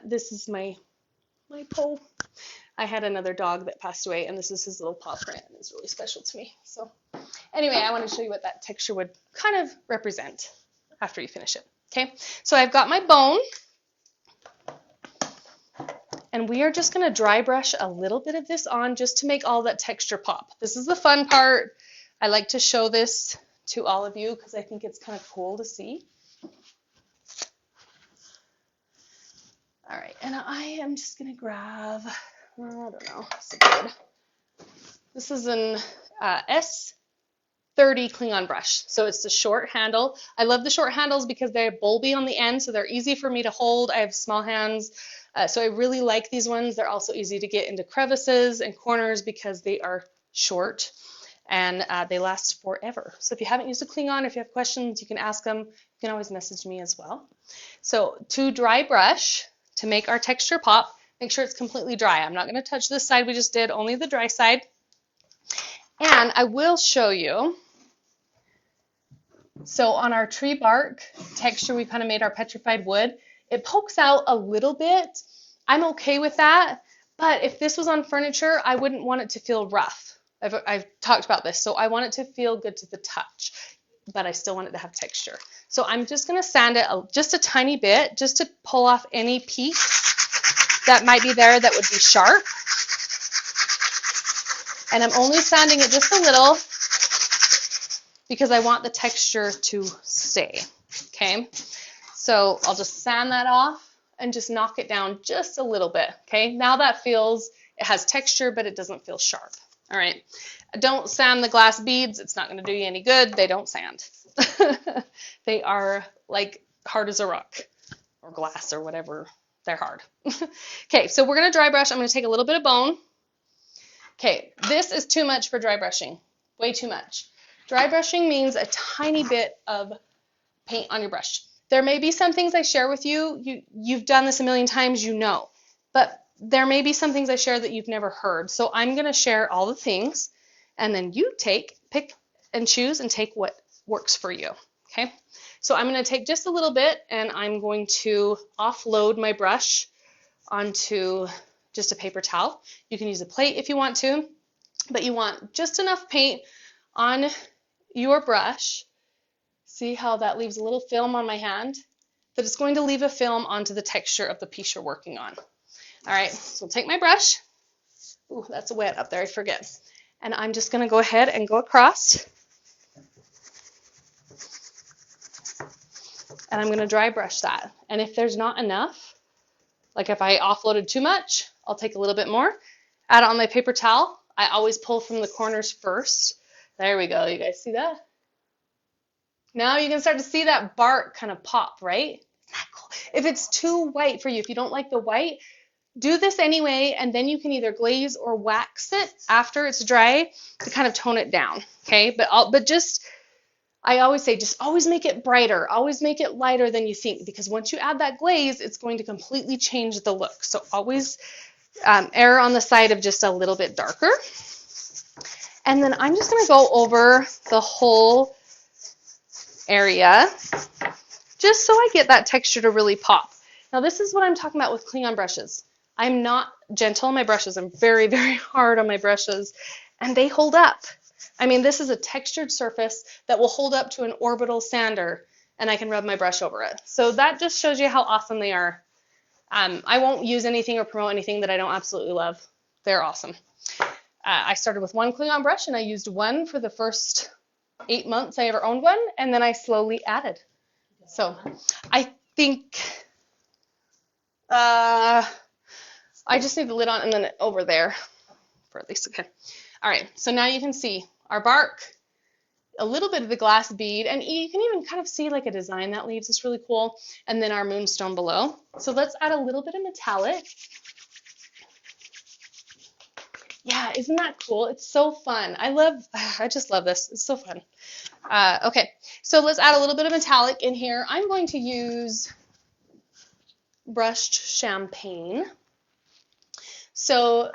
this is my Poe. I had another dog that passed away, and this is his little paw print, and it's really special to me. So anyway, I want to show you what that texture would kind of represent after you finish it. Okay, so I've got my bone, and we are just going to dry brush a little bit of this on just to make all that texture pop. This is the fun part. I like to show this to all of you because I think it's kind of cool to see. All right, and I am just going to grab, I don't know, what's good. This is an S30 Klingon brush. So it's the short handle. I love the short handles because they're bulby on the end, so they're easy for me to hold. I have small hands, so I really like these ones. They're also easy to get into crevices and corners because they are short and they last forever. So if you haven't used a Klingon, if you have questions, you can ask them. You can always message me as well. So to dry brush, to make our texture pop, make sure it's completely dry. I'm not going to touch this side we just did, only the dry side. And I will show you. So on our tree bark texture, we kind of made our petrified wood. It pokes out a little bit. I'm okay with that. But if this was on furniture, I wouldn't want it to feel rough. I've talked about this. So I want it to feel good to the touch, but I still want it to have texture. So I'm just going to sand it just a tiny bit, just to pull off any piece that might be there that would be sharp. And I'm only sanding it just a little because I want the texture to stay, okay? So I'll just sand that off and just knock it down just a little bit, okay? Now that feels, it has texture, but it doesn't feel sharp, All right. Don't sand the glass beads. It's not going to do you any good. They don't sand. They are like hard as a rock or glass or whatever. They're hard. Okay, so we're going to dry brush. I'm going to take a little bit of bone. Okay, this is too much for dry brushing. Way too much. Dry brushing means a tiny bit of paint on your brush. There may be some things I share with you. You've done this a million times, you know. But there may be some things I share that you've never heard. So I'm going to share all the things, and then you pick and choose and take what works for you. Okay? So I'm going to take just a little bit, and I'm going to offload my brush onto just a paper towel. You can use a plate if you want to, but you want just enough paint on your brush. See how that leaves a little film on my hand? That it's going to leave a film onto the texture of the piece you're working on. All right, so I'll take my brush. Ooh, that's wet up there, I forget. And I'm just going to go ahead and go across. And I'm going to dry brush that. And if there's not enough, like if I offloaded too much, I'll take a little bit more. Add it on my paper towel. I always pull from the corners first. There we go. You guys see that? Now you can start to see that bark kind of pop, right? Isn't that cool? If it's too white for you, if you don't like the white, do this anyway, and then you can either glaze or wax it after it's dry to kind of tone it down, okay? But just, I always say, just always make it brighter. Always make it lighter than you think, because once you add that glaze, it's going to completely change the look. So always err on the side of just a little bit darker. And then I'm just going to go over the whole area just so I get that texture to really pop. Now this is what I'm talking about with Kling-On brushes. I'm not gentle on my brushes. I'm very, very hard on my brushes, and they hold up. I mean, this is a textured surface that will hold up to an orbital sander, and I can rub my brush over it. So that just shows you how awesome they are. I won't use anything or promote anything that I don't absolutely love. They're awesome. I started with one Kling-On brush, and I used one for the first 8 months I ever owned one, and then I slowly added. So I think I just need the lid on and then over there for at least, okay. All right, so now you can see our bark, a little bit of the glass bead, and you can even kind of see like a design that leaves. It's really cool. And then our moonstone below. So let's add a little bit of metallic. Yeah, isn't that cool? It's so fun. I just love this. It's so fun. Okay, so let's add a little bit of metallic in here. I'm going to use brushed champagne. So,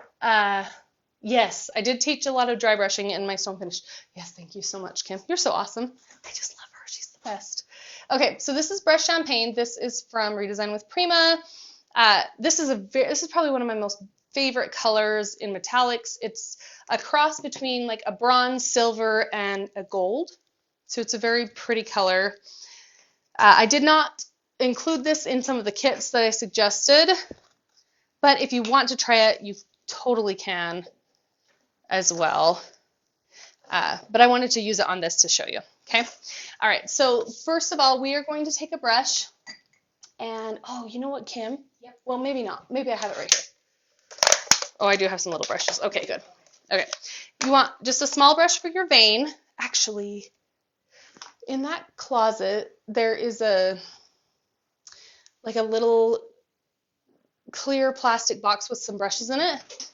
yes, I did teach a lot of dry brushing in my stone finish. Yes, thank you so much, Kim. You're so awesome. I just love her. She's the best. Okay, so this is brushed champagne. This is from Redesign with Prima. This is probably one of my most favorite colors in metallics. It's a cross between like a bronze, silver, and a gold. So it's a very pretty color. I did not include this in some of the kits that I suggested, but if you want to try it, you totally can as well. But I wanted to use it on this to show you, okay? All right, so first of all, we are going to take a brush and, oh, you know what, Kim? Yep. Well, maybe not. Maybe I have it right here. Oh, I do have some little brushes. Okay, good. Okay, you want just a small brush for your vein. Actually, in that closet, there is a little clear plastic box with some brushes in it.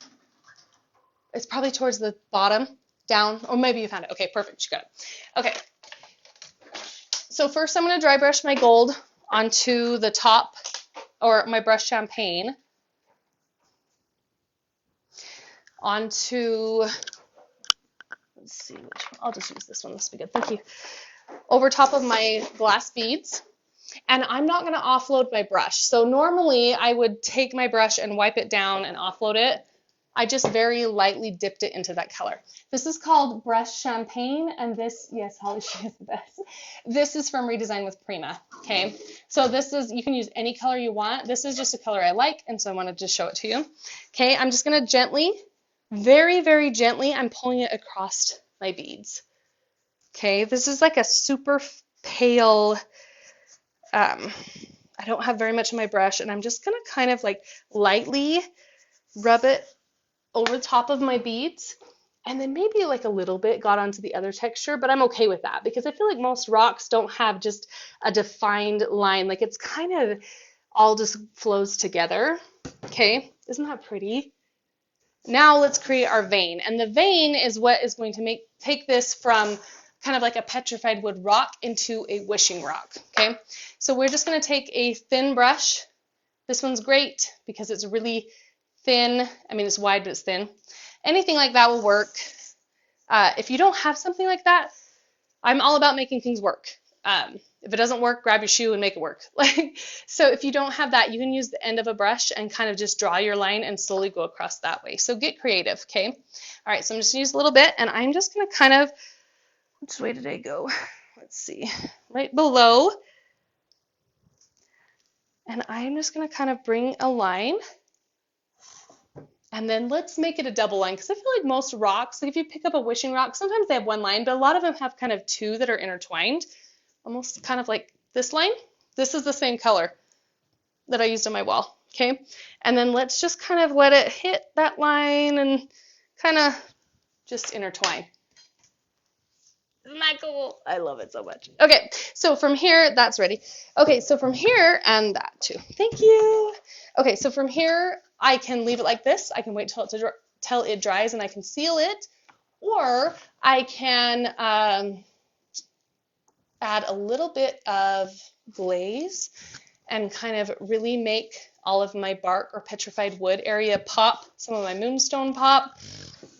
It's probably towards the bottom, down, or maybe you found it. Okay, perfect, you got it. Okay, so first I'm going to dry brush my gold onto the top, or my brushed champagne, onto, let's see which one, I'll just use this one, this will be good, thank you, over top of my glass beads. And I'm not going to offload my brush. So normally I would take my brush and wipe it down and offload it. I just very lightly dipped it into that color. This is called Brushed Champagne, and this, yes, Holly, she is the best. This is from Redesign with Prima, okay? So this is, you can use any color you want. This is just a color I like, and so I wanted to show it to you. Okay, I'm just going to gently, very, very gently, I'm pulling it across my beads. Okay, this is like a super pale, I don't have very much in my brush, and I'm just going to kind of like lightly rub it over the top of my beads. And then maybe like a little bit got onto the other texture, but I'm okay with that because I feel like most rocks don't have just a defined line. Like it's kind of all just flows together. Okay, isn't that pretty? Now let's create our vein. And the vein is what is going to take this from kind of like a petrified wood rock into a wishing rock. Okay, so we're just going to take a thin brush. This one's great because it's really thin. I mean, it's wide, but it's thin. Anything like that will work. If you don't have something like that, I'm all about making things work. If it doesn't work, grab your shoe and make it work. So if you don't have that, you can use the end of a brush and kind of just draw your line and slowly go across that way. So get creative, okay? All right, so I'm just gonna use a little bit, and I'm just gonna kind of, which way did I go? Let's see, right below. And I'm just gonna kind of bring a line. And then let's make it a double line, because I feel like most rocks, like if you pick up a wishing rock, sometimes they have one line, but a lot of them have kind of two that are intertwined, almost kind of like this line. This is the same color that I used on my wall, okay? And then let's just kind of let it hit that line and kind of just intertwine. Isn't that cool? I love it so much. Okay, so from here, that's ready. Okay, so from here, and that too. Thank you. Okay, so from here, I can leave it like this. I can wait till it dries and I can seal it. Or I can add a little bit of glaze and kind of really make all of my bark or petrified wood area pop, some of my moonstone pop.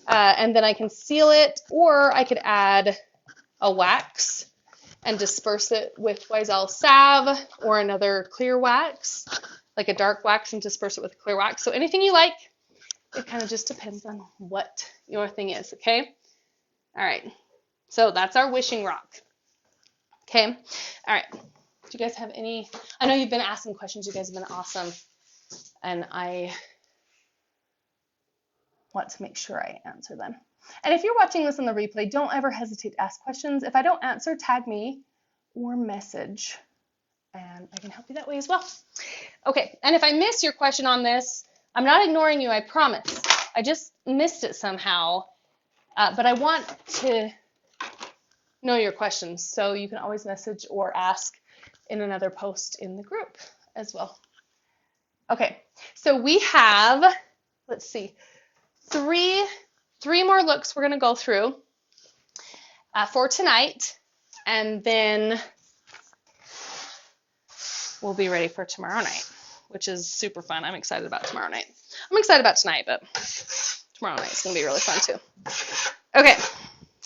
And then I can seal it, or I could add a wax and disperse it with Oiselle salve or another clear wax, like a dark wax, and disperse it with a clear wax. So anything you like. It kind of just depends on what your thing is, okay? All right, so that's our wishing rock, okay? All right, do you guys have any? I know you've been asking questions. You guys have been awesome, and I want to make sure I answer them. And if you're watching this on the replay, don't ever hesitate to ask questions. If I don't answer, tag me or message, and I can help you that way as well. Okay, and if I miss your question on this, I'm not ignoring you, I promise. I just missed it somehow, but I want to know your questions, so you can always message or ask in another post in the group as well. Okay, so we have, let's see, three more looks we're going to go through for tonight, and then we'll be ready for tomorrow night, which is super fun. I'm excited about tomorrow night. I'm excited about tonight, but tomorrow night's going to be really fun too. Okay,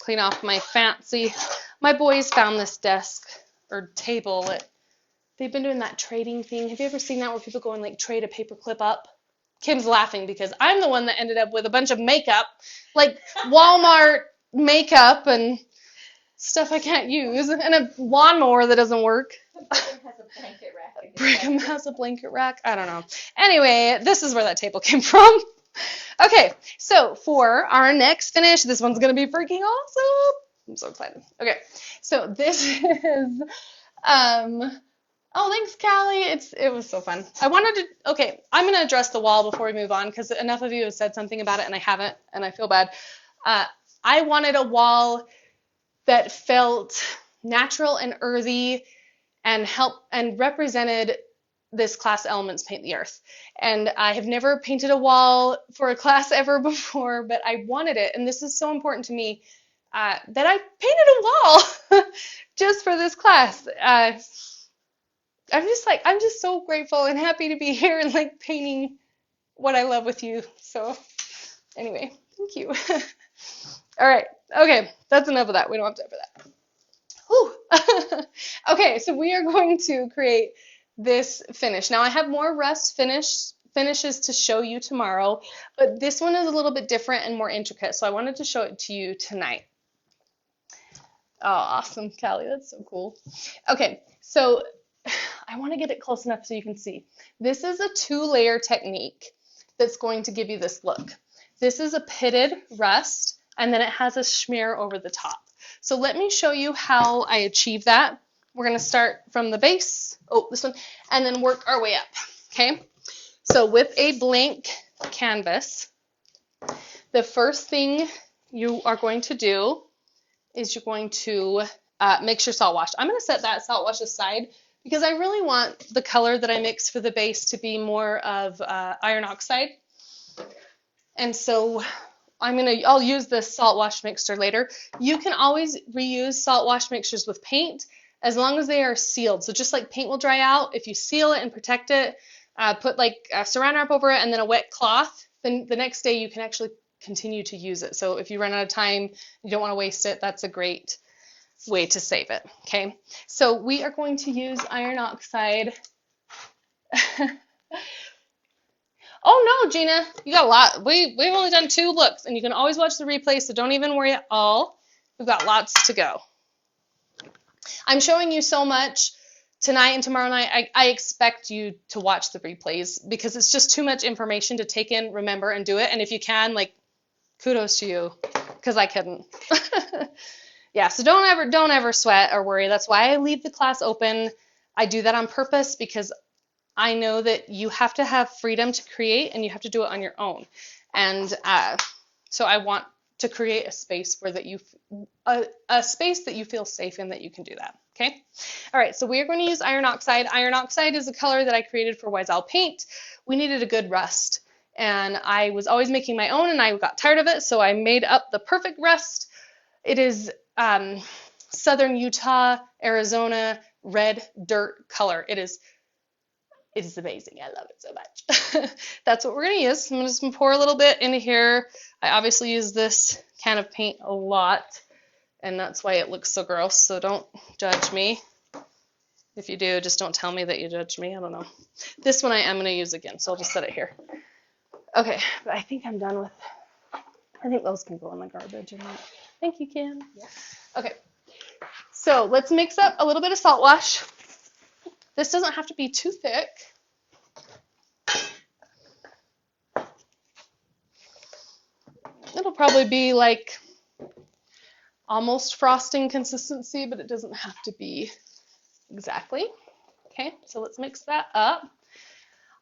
clean off my boys found this desk or table. They've been doing that trading thing. Have you ever seen that where people go and like trade a paper clip up? Kim's laughing because I'm the one that ended up with a bunch of makeup, like Walmart makeup and stuff I can't use, and a lawnmower that doesn't work. Brigham has a blanket rack. I don't know. Anyway, this is where that table came from. Okay, so for our next finish, this one's going to be freaking awesome. I'm so excited. Okay, so this is, oh, thanks, Callie. It was so fun. Okay, I'm going to address the wall before we move on because enough of you have said something about it and I haven't, and I feel bad. I wanted a wall that felt natural and earthy and represented this class Elements Paint the Earth. And I have never painted a wall for a class ever before, but I wanted it, and this is so important to me that I painted a wall just for this class. I'm just so grateful and happy to be here and like painting what I love with you. So anyway, thank you. All right, okay, that's enough of that. We don't have time for that. Whew. Okay, so we are going to create this finish. Now I have more rust finishes to show you tomorrow, but this one is a little bit different and more intricate, so I wanted to show it to you tonight. Oh, awesome, Callie, that's so cool. Okay, so I want to get it close enough so you can see. This is a 2-layer technique that's going to give you this look. This is a pitted rust, and then it has a smear over the top. So let me show you how I achieve that. We're going to start from the base, this one, and then work our way up, okay? So with a blank canvas, the first thing you are going to do is you're going to mix your salt wash. I'm going to set that salt wash aside because I really want the color that I mix for the base to be more of iron oxide. And so I'll use this salt wash mixture later. You can always reuse salt wash mixtures with paint as long as they are sealed. So just like paint will dry out, if you seal it and protect it, put like saran wrap over it and then a wet cloth, then the next day you can actually continue to use it. So if you run out of time, you don't want to waste it, that's a great way to save it. Okay, so we are going to use iron oxide. Oh no, Gina, you got a lot. We've only done 2 looks, and you can always watch the replay, so don't even worry at all. We've got lots to go. I'm showing you so much tonight and tomorrow night. I expect you to watch the replays because it's just too much information to take in, remember, and do it. And if you can, like, kudos to you, because I couldn't. Yeah, so don't ever sweat or worry. That's why I leave the class open. I do that on purpose because I know that you have to have freedom to create and you have to do it on your own. And so I want to create a space where a space that you feel safe in, that you can do that. Okay. All right. So we are going to use iron oxide. Iron oxide is a color that I created for Wise Owl Paint. We needed a good rust, and I was always making my own, and I got tired of it, so I made up the perfect rust. It is Southern Utah, Arizona red dirt color. It is amazing. I love it so much. That's what we're going to use. I'm just going to pour a little bit into here. I obviously use this can of paint a lot, and that's why it looks so gross, so don't judge me. If you do, just don't tell me that you judge me. I don't know. This one I am going to use again, so I'll just set it here. Okay, but I think I'm done with, I think those can go in the garbage. Thank you, Kim. Yeah. Okay, so let's mix up a little bit of salt wash. This doesn't have to be too thick. It'll probably be like almost frosting consistency, but it doesn't have to be exactly. Okay, so let's mix that up.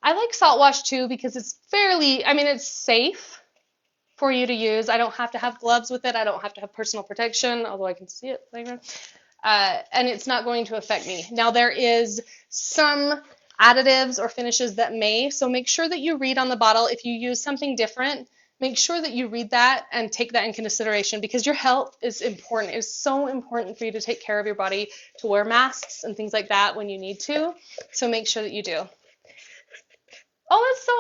I like salt wash too because it's it's safe for you to use. I don't have to have gloves with it. I don't have to have personal protection, although I can see it later. And it's not going to affect me. Now there is some additives or finishes that may, so make sure that you read on the bottle. If you use something different, make sure that you read that and take that in consideration because your health is important. It's so important for you to take care of your body, to wear masks and things like that when you need to. So make sure that you do. Oh, that's so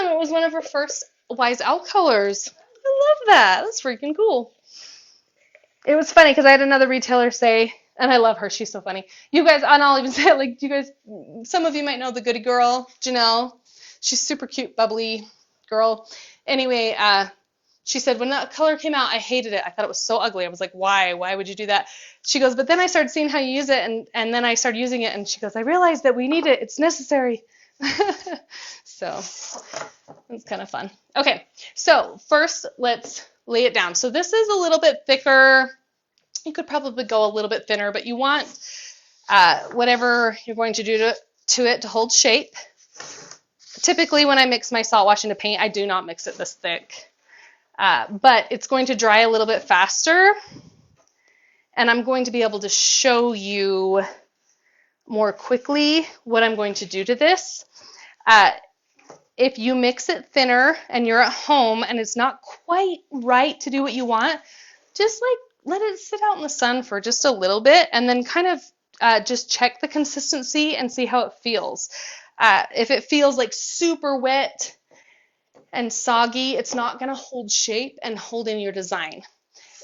awesome. It was one of her first Wise Owl colors. I love that. That's freaking cool. It was funny because I had another retailer say, and I love her, she's so funny. You guys, and I'll even say it, like, you guys, some of you might know the goody girl, Janelle. She's super cute, bubbly girl. Anyway, she said, when that color came out, I hated it. I thought it was so ugly. I was like, why? Why would you do that? She goes, but then I started seeing how you use it, and then I started using it, and she goes, I realized that we need it. It's necessary. So it's kind of fun. Okay, so first let's lay it down. So this is a little bit thicker. You could probably go a little bit thinner, but you want whatever you're going to do to it to hold shape. Typically when I mix my salt wash into paint, I do not mix it this thick, but it's going to dry a little bit faster, and I'm going to be able to show you more quickly what I'm going to do to this. If you mix it thinner and you're at home and it's not quite right to do what you want, just like let it sit out in the sun for just a little bit and then kind of just check the consistency and see how it feels. If it feels like super wet and soggy, it's not going to hold shape and hold in your design.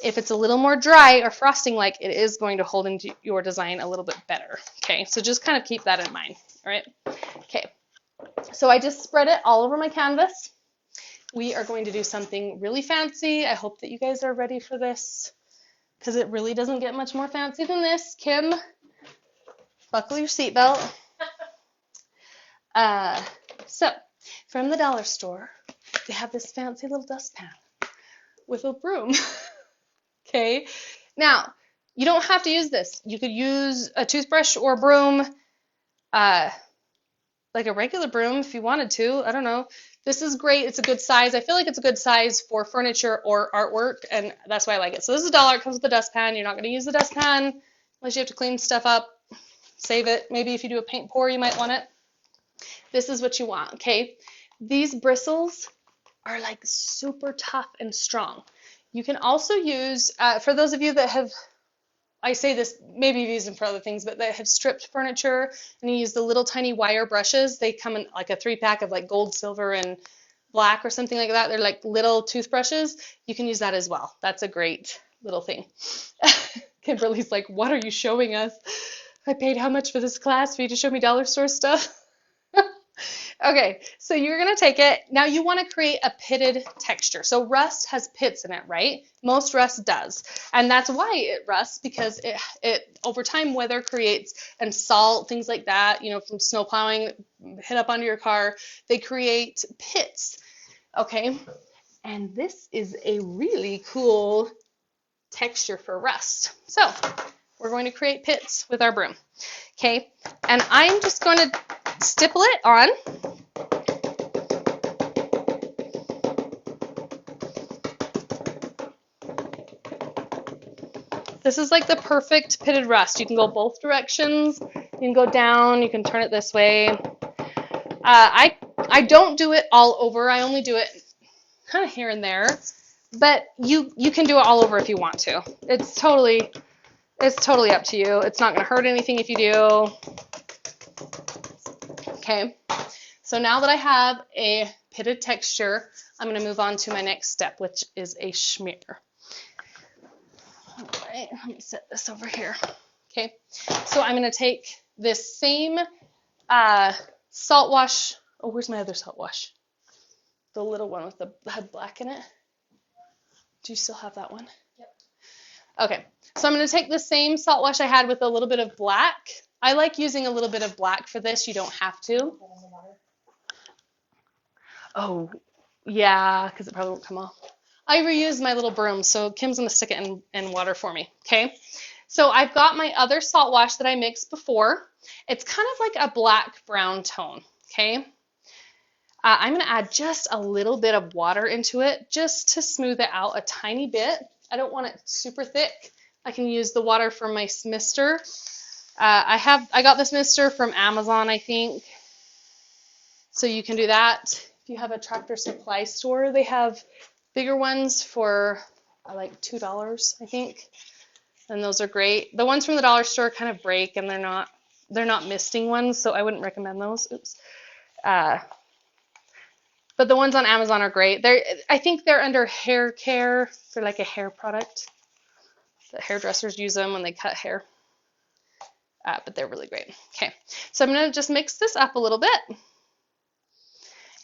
If it's a little more dry or frosting like, it is going to hold into your design a little bit better. Okay, so just kind of keep that in mind. All right. Okay, so I just spread it all over my canvas. We are going to do something really fancy. I hope that you guys are ready for this because it really doesn't get much more fancy than this. Kim, buckle your seatbelt. So from the dollar store, they have this fancy little dustpan with a broom. Okay, now you don't have to use this. You could use a toothbrush or a broom, like a regular broom if you wanted to. I don't know. This is great. It's a good size. I feel like it's a good size for furniture or artwork, and that's why I like it. So this is $1. It comes with a dustpan. You're not going to use the dustpan unless you have to clean stuff up. Save it. Maybe if you do a paint pour, you might want it. This is what you want, okay? These bristles are like super tough and strong. You can also use, for those of you that have, I say this, maybe you've used them for other things, but that have stripped furniture and you use the little tiny wire brushes. They come in like a 3-pack of like gold, silver, and black or something like that. They're like little toothbrushes. You can use that as well. That's a great little thing. Kimberly's like, what are you showing us? I paid how much for this class for you to show me dollar store stuff? Okay, so you're going to take it. Now you want to create a pitted texture. So rust has pits in it, right? Most rust does. And that's why it rusts, because it over time weather creates, and salt, things like that, you know, from snow plowing, hit up onto your car, they create pits. Okay, and this is a really cool texture for rust. So we're going to create pits with our broom. Okay, and I'm just going to stipple it on. This is like the perfect pitted rust. You can go both directions. You can go down. You can turn it this way. I don't do it all over. I only do it kind of here and there. But you can do it all over if you want to. It's totally up to you. It's not going to hurt anything if you do. Okay. So now that I have a pitted texture, I'm going to move on to my next step, which is a smear. All right, let me set this over here. Okay, so I'm going to take this same salt wash. Oh, where's my other salt wash? The little one with the had black in it. Do you still have that one? Yep. Okay, so I'm going to take the same salt wash I had with a little bit of black. I like using a little bit of black for this. You don't have to. Oh, yeah, because it probably won't come off. I reuse my little broom, so Kim's going to stick it in water for me, okay? So I've got my other salt wash that I mixed before. It's kind of like a black-brown tone, okay? I'm going to add just a little bit of water into it just to smooth it out a tiny bit. I don't want it super thick. I can use the water from my mister. I got this mister from Amazon, I think. So you can do that. If you have a Tractor Supply store, they have bigger ones for like $2, I think. And those are great. The ones from the dollar store kind of break, and they're not misting ones, so I wouldn't recommend those. Oops. But the ones on Amazon are great. I think they're under hair care. They're like a hair product. The hairdressers use them when they cut hair. But they're really great. Okay, so I'm going to just mix this up a little bit.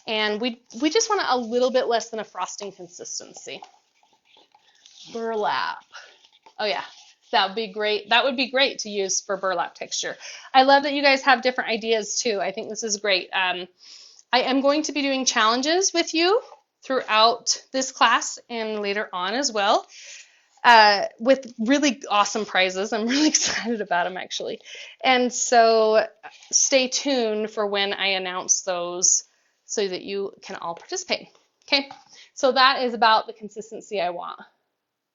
And we just want a little bit less than a frosting consistency. Burlap. Oh yeah, that would be great. That would be great to use for burlap texture. I love that you guys have different ideas too. I think this is great. I am going to be doing challenges with you throughout this class and later on as well, with really awesome prizes. I'm really excited about them actually. And so stay tuned for when I announce those so that you can all participate. Okay, so that is about the consistency I want.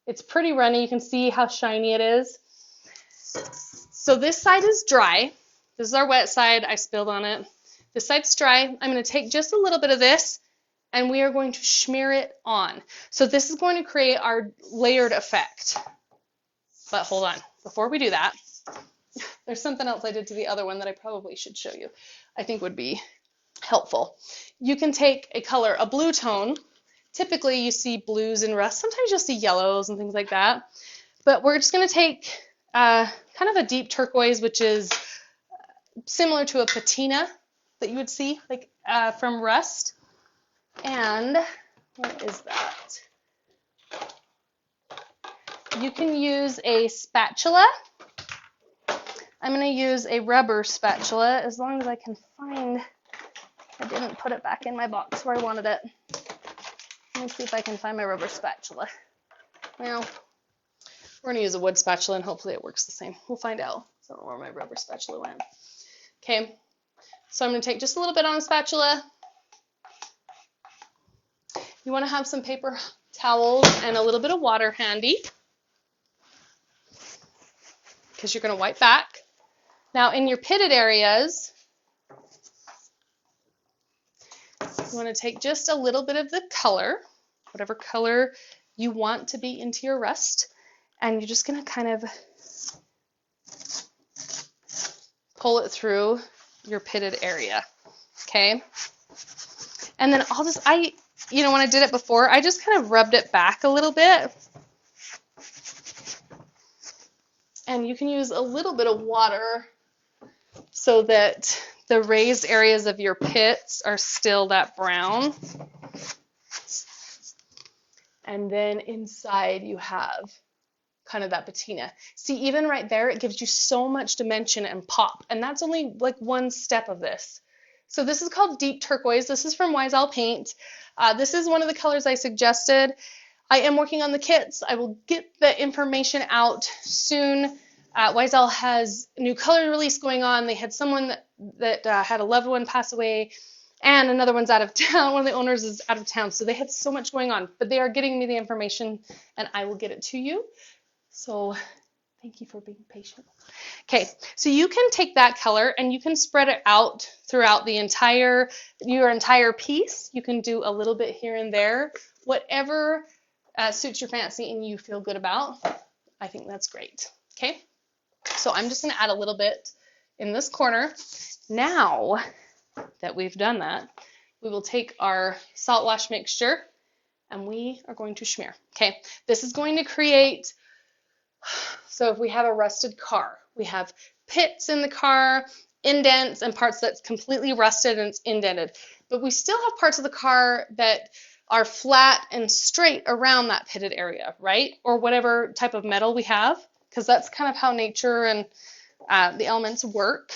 It's pretty runny. You can see how shiny it is. So this side is dry. This is our wet side. I spilled on it. This side's dry. I'm going to take just a little bit of this, and we are going to smear it on. So this is going to create our layered effect. But hold on. Before we do that, there's something else I did to the other one that I probably should show you. I think would be helpful. You can take a color, a blue tone. Typically you see blues and rust. Sometimes you'll see yellows and things like that. But we're just going to take kind of a deep turquoise, which is similar to a patina that you would see like from rust. And what is that? You can use a spatula. I'm going to use a rubber spatula as long as I can find. I didn't put it back in my box where I wanted it. Let me see if I can find my rubber spatula. Well, we're going to use a wood spatula and hopefully it works the same. We'll find out. I don't know where my rubber spatula went. Okay, so I'm going to take just a little bit on a spatula You want to have some paper towels and a little bit of water handy because you're going to wipe back. Now in your pitted areas, you want to take just a little bit of the color, whatever color you want to be into your rust, and you're just going to kind of pull it through your pitted area, okay? And then when I did it before, I just kind of rubbed it back a little bit. And you can use a little bit of water so that the raised areas of your pits are still that brown. And then inside you have kind of that patina. See, even right there, it gives you so much dimension and pop. And that's only like one step of this. So this is called Deep Turquoise. This is from Wise Owl Paint. This is one of the colors I suggested. I am working on the kits. I will get the information out soon. Wise Owl has a new color release going on. They had someone that had a loved one pass away, and another one's out of town. One of the owners is out of town, so they have so much going on. But they are getting me the information, and I will get it to you. So thank you for being patient. Okay, so you can take that color and you can spread it out throughout your entire piece. You can do a little bit here and there, whatever suits your fancy and you feel good about. I think that's great. Okay, so I'm just going to add a little bit in this corner. Now that we've done that, we will take our salt wash mixture and we are going to smear. Okay, this is going to create, so if we have a rusted car, we have pits in the car, indents, and parts that's completely rusted and it's indented. But we still have parts of the car that are flat and straight around that pitted area, right? Or whatever type of metal we have, because that's kind of how nature and the elements work.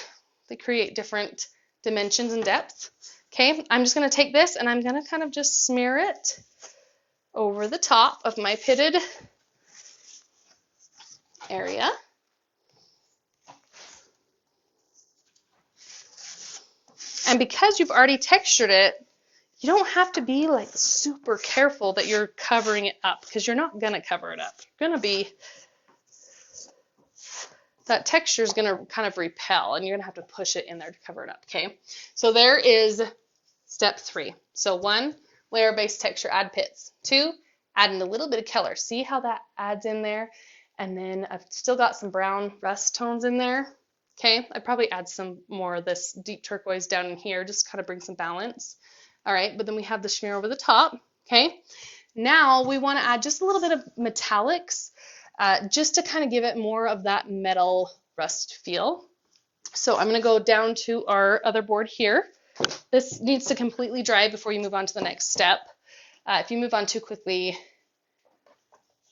They create different dimensions and depth. Okay, I'm just going to take this and I'm going to kind of just smear it over the top of my pitted area. And because you've already textured it, you don't have to be like super careful that you're covering it up, because you're not going to cover it up. You're going to be, that texture is going to kind of repel and you're going to have to push it in there to cover it up, okay? So there is step 3. So 1, layer base texture, add pits. 2, add in a little bit of color. See how that adds in there? And then I've still got some brown rust tones in there. Okay, I'd probably add some more of this deep turquoise down in here, just kind of bring some balance. All right, but then we have the smear over the top. Okay, now we want to add just a little bit of metallics, just to kind of give it more of that metal rust feel. So I'm going to go down to our other board here. This needs to completely dry before you move on to the next step. If you move on too quickly,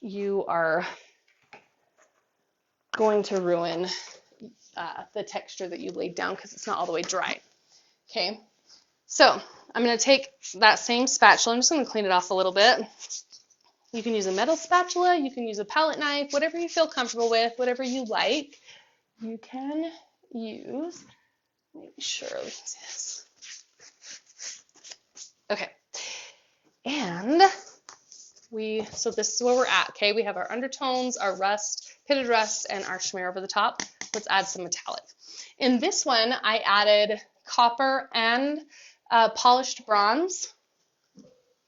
you are going to ruin the texture that you laid down because it's not all the way dry. Okay, so I'm going to take that same spatula. I'm just going to clean it off a little bit. You can use a metal spatula, you can use a palette knife, whatever you feel comfortable with, whatever you like. You can use, make sure we can see this. Okay, and so this is where we're at, okay? We have our undertones, our rust, pitted rust, and our smear over the top. Let's add some metallic. In this one, I added copper and polished bronze,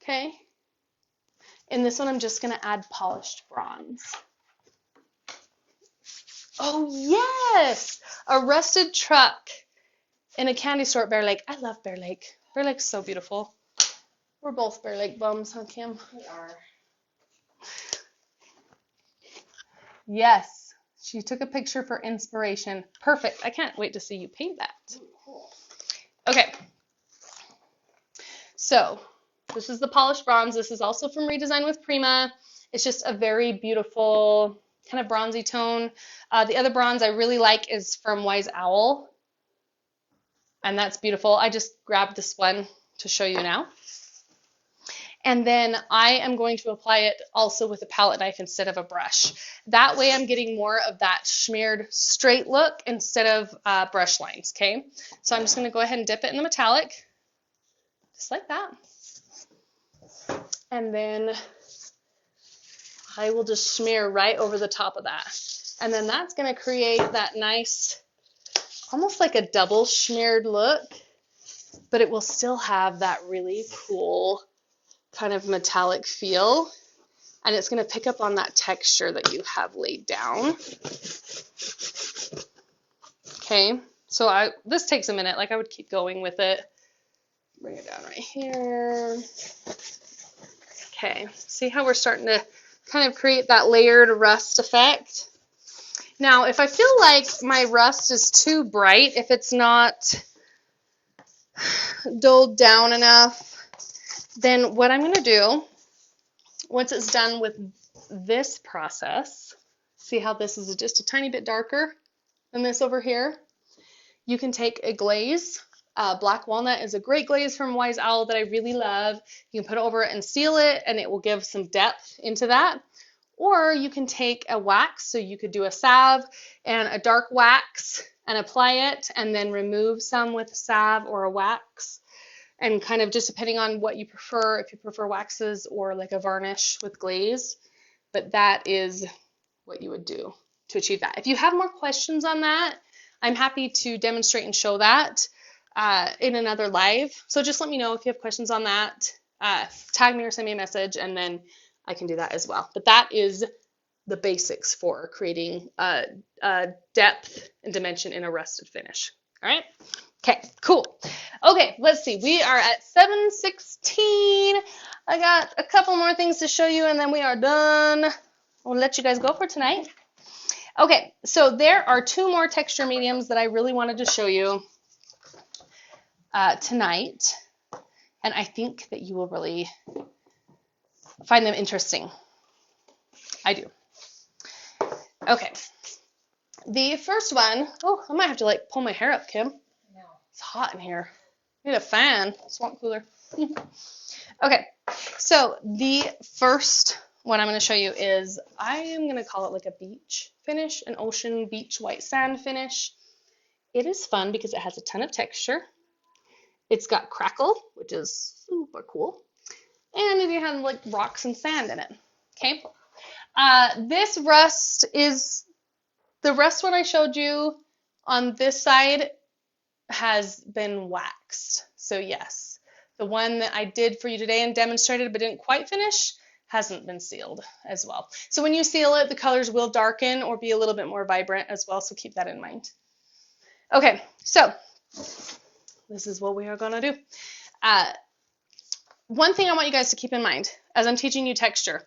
okay? In this one, I'm just gonna add polished bronze. Oh yes, a rusted truck in a candy store at Bear Lake. I love Bear Lake. Bear Lake's so beautiful. We're both Bear Lake bums, huh, Kim? We are. Yes, she took a picture for inspiration. Perfect. I can't wait to see you paint that. Ooh, cool. Okay. So this is the polished bronze. This is also from Redesign with Prima. It's just a very beautiful kind of bronzy tone. The other bronze I really like is from Wise Owl. And that's beautiful. I just grabbed this one to show you now. And then I am going to apply it also with a palette knife instead of a brush. That way I'm getting more of that smeared straight look instead of brush lines, okay? So I'm just going to go ahead and dip it in the metallic, just like that. and then I will just smear right over the top of that. And then that's going to create that nice, almost like a double smeared look, but it will still have that really cool kind of metallic feel. And it's going to pick up on that texture that you have laid down. Okay, so this takes a minute. Like, I would keep going with it. Bring it down right here. Okay, see how we're starting to kind of create that layered rust effect? Now, if I feel like my rust is too bright, if it's not dulled down enough, then what I'm going to do, once it's done with this process, see how this is just a tiny bit darker than this over here? You can take a glaze. Black walnut is a great glaze from Wise Owl that I really love. You can put it over it and seal it, and it will give some depth into that. Or you can take a wax, so you could do a salve and a dark wax and apply it, and then remove some with a salve or a wax. And kind of just depending on what you prefer, if you prefer waxes or like a varnish with glaze. But that is what you would do to achieve that. If you have more questions on that, I'm happy to demonstrate and show that in another live. So just let me know if you have questions on that. Tag me or send me a message, and then I can do that as well. But that is the basics for creating depth and dimension in a rusted finish. All right? Okay, cool. Okay, let's see. We are at 7:16. I got a couple more things to show you, and then we are done. I'll let you guys go for tonight. Okay, so there are two more texture mediums that I really wanted to show you tonight, and I think that you will really find them interesting. I do. Okay, the first one, oh, I might have to like pull my hair up, Kim. No. It's hot in here. I need a fan, swamp cooler. Okay, so the first one I'm going to show you is, I am going to call it like a beach finish, an ocean beach white sand finish. It is fun because it has a ton of texture. It's got crackle, which is super cool. And it has like rocks and sand in it. Okay. This rust is, the rust one I showed you on this side has been waxed. So yes, the one that I did for you today and demonstrated but didn't quite finish hasn't been sealed as well. So when you seal it, the colors will darken or be a little bit more vibrant as well, so keep that in mind. Okay, so this is what we are going to do. One thing I want you guys to keep in mind as I'm teaching you texture,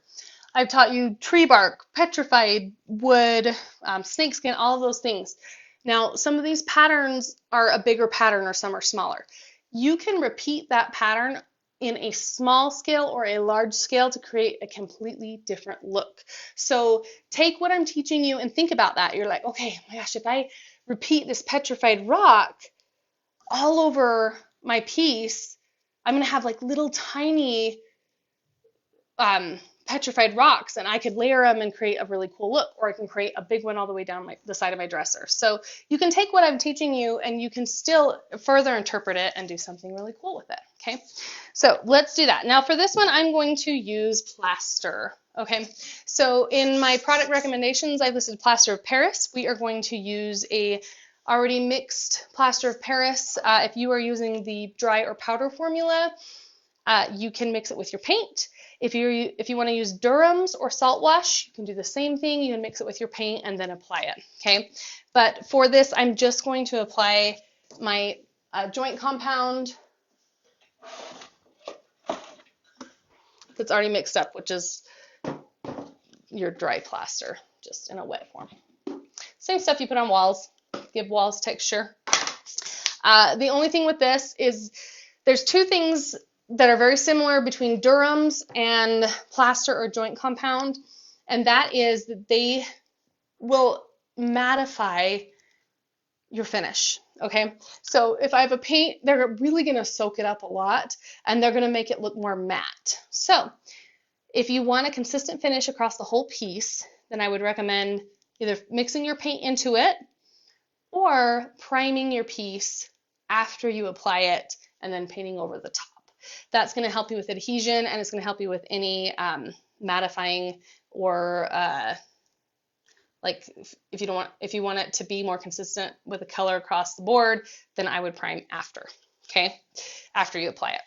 I've taught you tree bark, petrified wood, snakeskin, all of those things. Now, some of these patterns are a bigger pattern or some are smaller. You can repeat that pattern in a small scale or a large scale to create a completely different look. So take what I'm teaching you and think about that. You're like, okay, my gosh, if I repeat this petrified rock all over my piece, I'm going to have like little tiny petrified rocks, and I could layer them and create a really cool look, or I can create a big one all the way down the side of my dresser. So you can take what I'm teaching you and you can still further interpret it and do something really cool with it. Okay, so let's do that. Now for this one, I'm going to use plaster. Okay, so in my product recommendations, I've listed plaster of Paris. We are going to use a already mixed plaster of Paris. If you are using the dry or powder formula, you can mix it with your paint. If you want to use Durham's or salt wash, you can do the same thing. You can mix it with your paint and then apply it. Okay, but for this, I'm just going to apply my joint compound that's already mixed up, which is your dry plaster, just in a wet form. Same stuff you put on walls, give walls texture. The only thing with this is there's two things that are very similar between Durham's and plaster or joint compound, and that is that they will mattify your finish. Okay, so if I have a paint, they're really going to soak it up a lot, and they're going to make it look more matte. So if you want a consistent finish across the whole piece, then I would recommend either mixing your paint into it or priming your piece after you apply it and then painting over the top. That's going to help you with adhesion, and it's going to help you with any mattifying or like if you want it to be more consistent with the color across the board, then I would prime after, okay? After you apply it.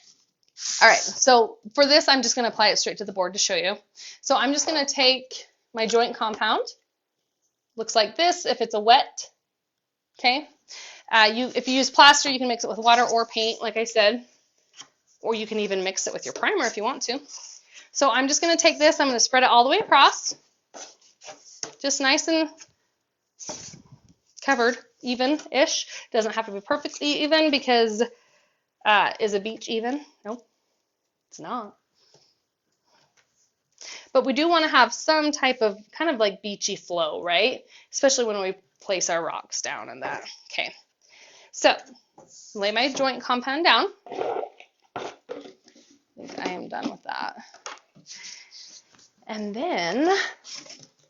All right, so for this, I'm just going to apply it straight to the board to show you. So I'm just going to take my joint compound. Looks like this if it's a wet, okay? If you use plaster, you can mix it with water or paint, like I said, or you can even mix it with your primer if you want to. So I'm just going to take this, I'm going to spread it all the way across, just nice and covered, even-ish. Doesn't have to be perfectly even because is a beach even? No, it's not. But we do want to have some type of kind of like beachy flow, right? Especially when we place our rocks down and that. Okay, so lay my joint compound down. I think I am done with that. And then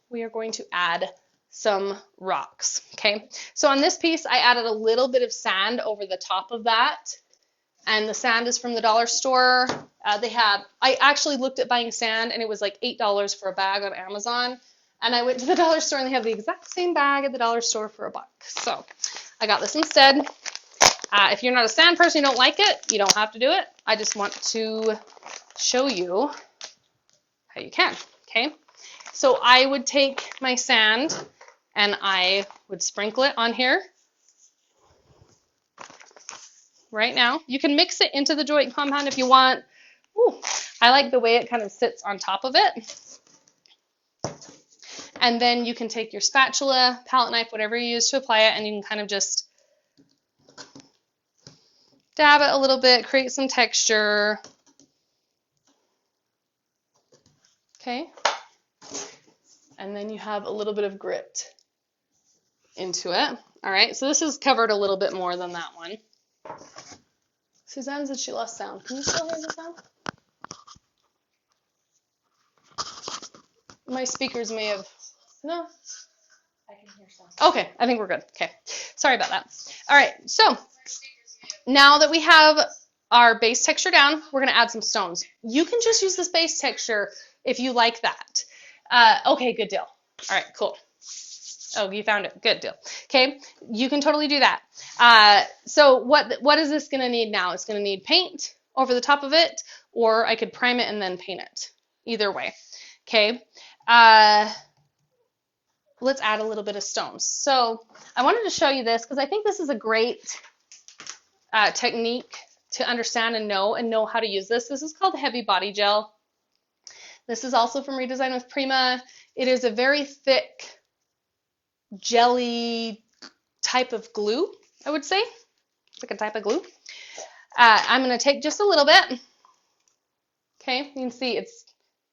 we are going to add some rocks, okay? So on this piece, I added a little bit of sand over the top of that. And the sand is from the dollar store. I actually looked at buying sand, and it was like $8 for a bag on Amazon. And I went to the dollar store, and they have the exact same bag at the dollar store for $1. So I got this instead. If you're not a sand person, you don't like it, you don't have to do it. I just want to show you how you can, okay? So I would take my sand, and I would sprinkle it on here. Right now. You can mix it into the joint compound if you want. Ooh, I like the way it kind of sits on top of it. And then you can take your spatula, palette knife, whatever you use to apply it, and you can kind of just dab it a little bit, create some texture. Okay. And then you have a little bit of grit into it. All right, so this is covered a little bit more than that one. Suzanne said she lost sound. Can you still hear the sound? My speakers may have... No? I can hear sound. Okay, I think we're good. Okay, sorry about that. All right, so now that we have our base texture down, we're going to add some stones. You can just use this base texture if you like that. Okay, good deal. All right, cool. Oh, you found it. Good deal. Okay, you can totally do that. So what is this going to need now? It's going to need paint over the top of it, or I could prime it and then paint it. Either way. Okay. Let's add a little bit of stones. So I wanted to show you this because I think this is a great technique to understand and know how to use this. This is called Heavy Body Gel. This is also from Redesign with Prima. It is a very thick jelly type of glue, I would say. It's like a type of glue. I'm going to take just a little bit. Okay, you can see it's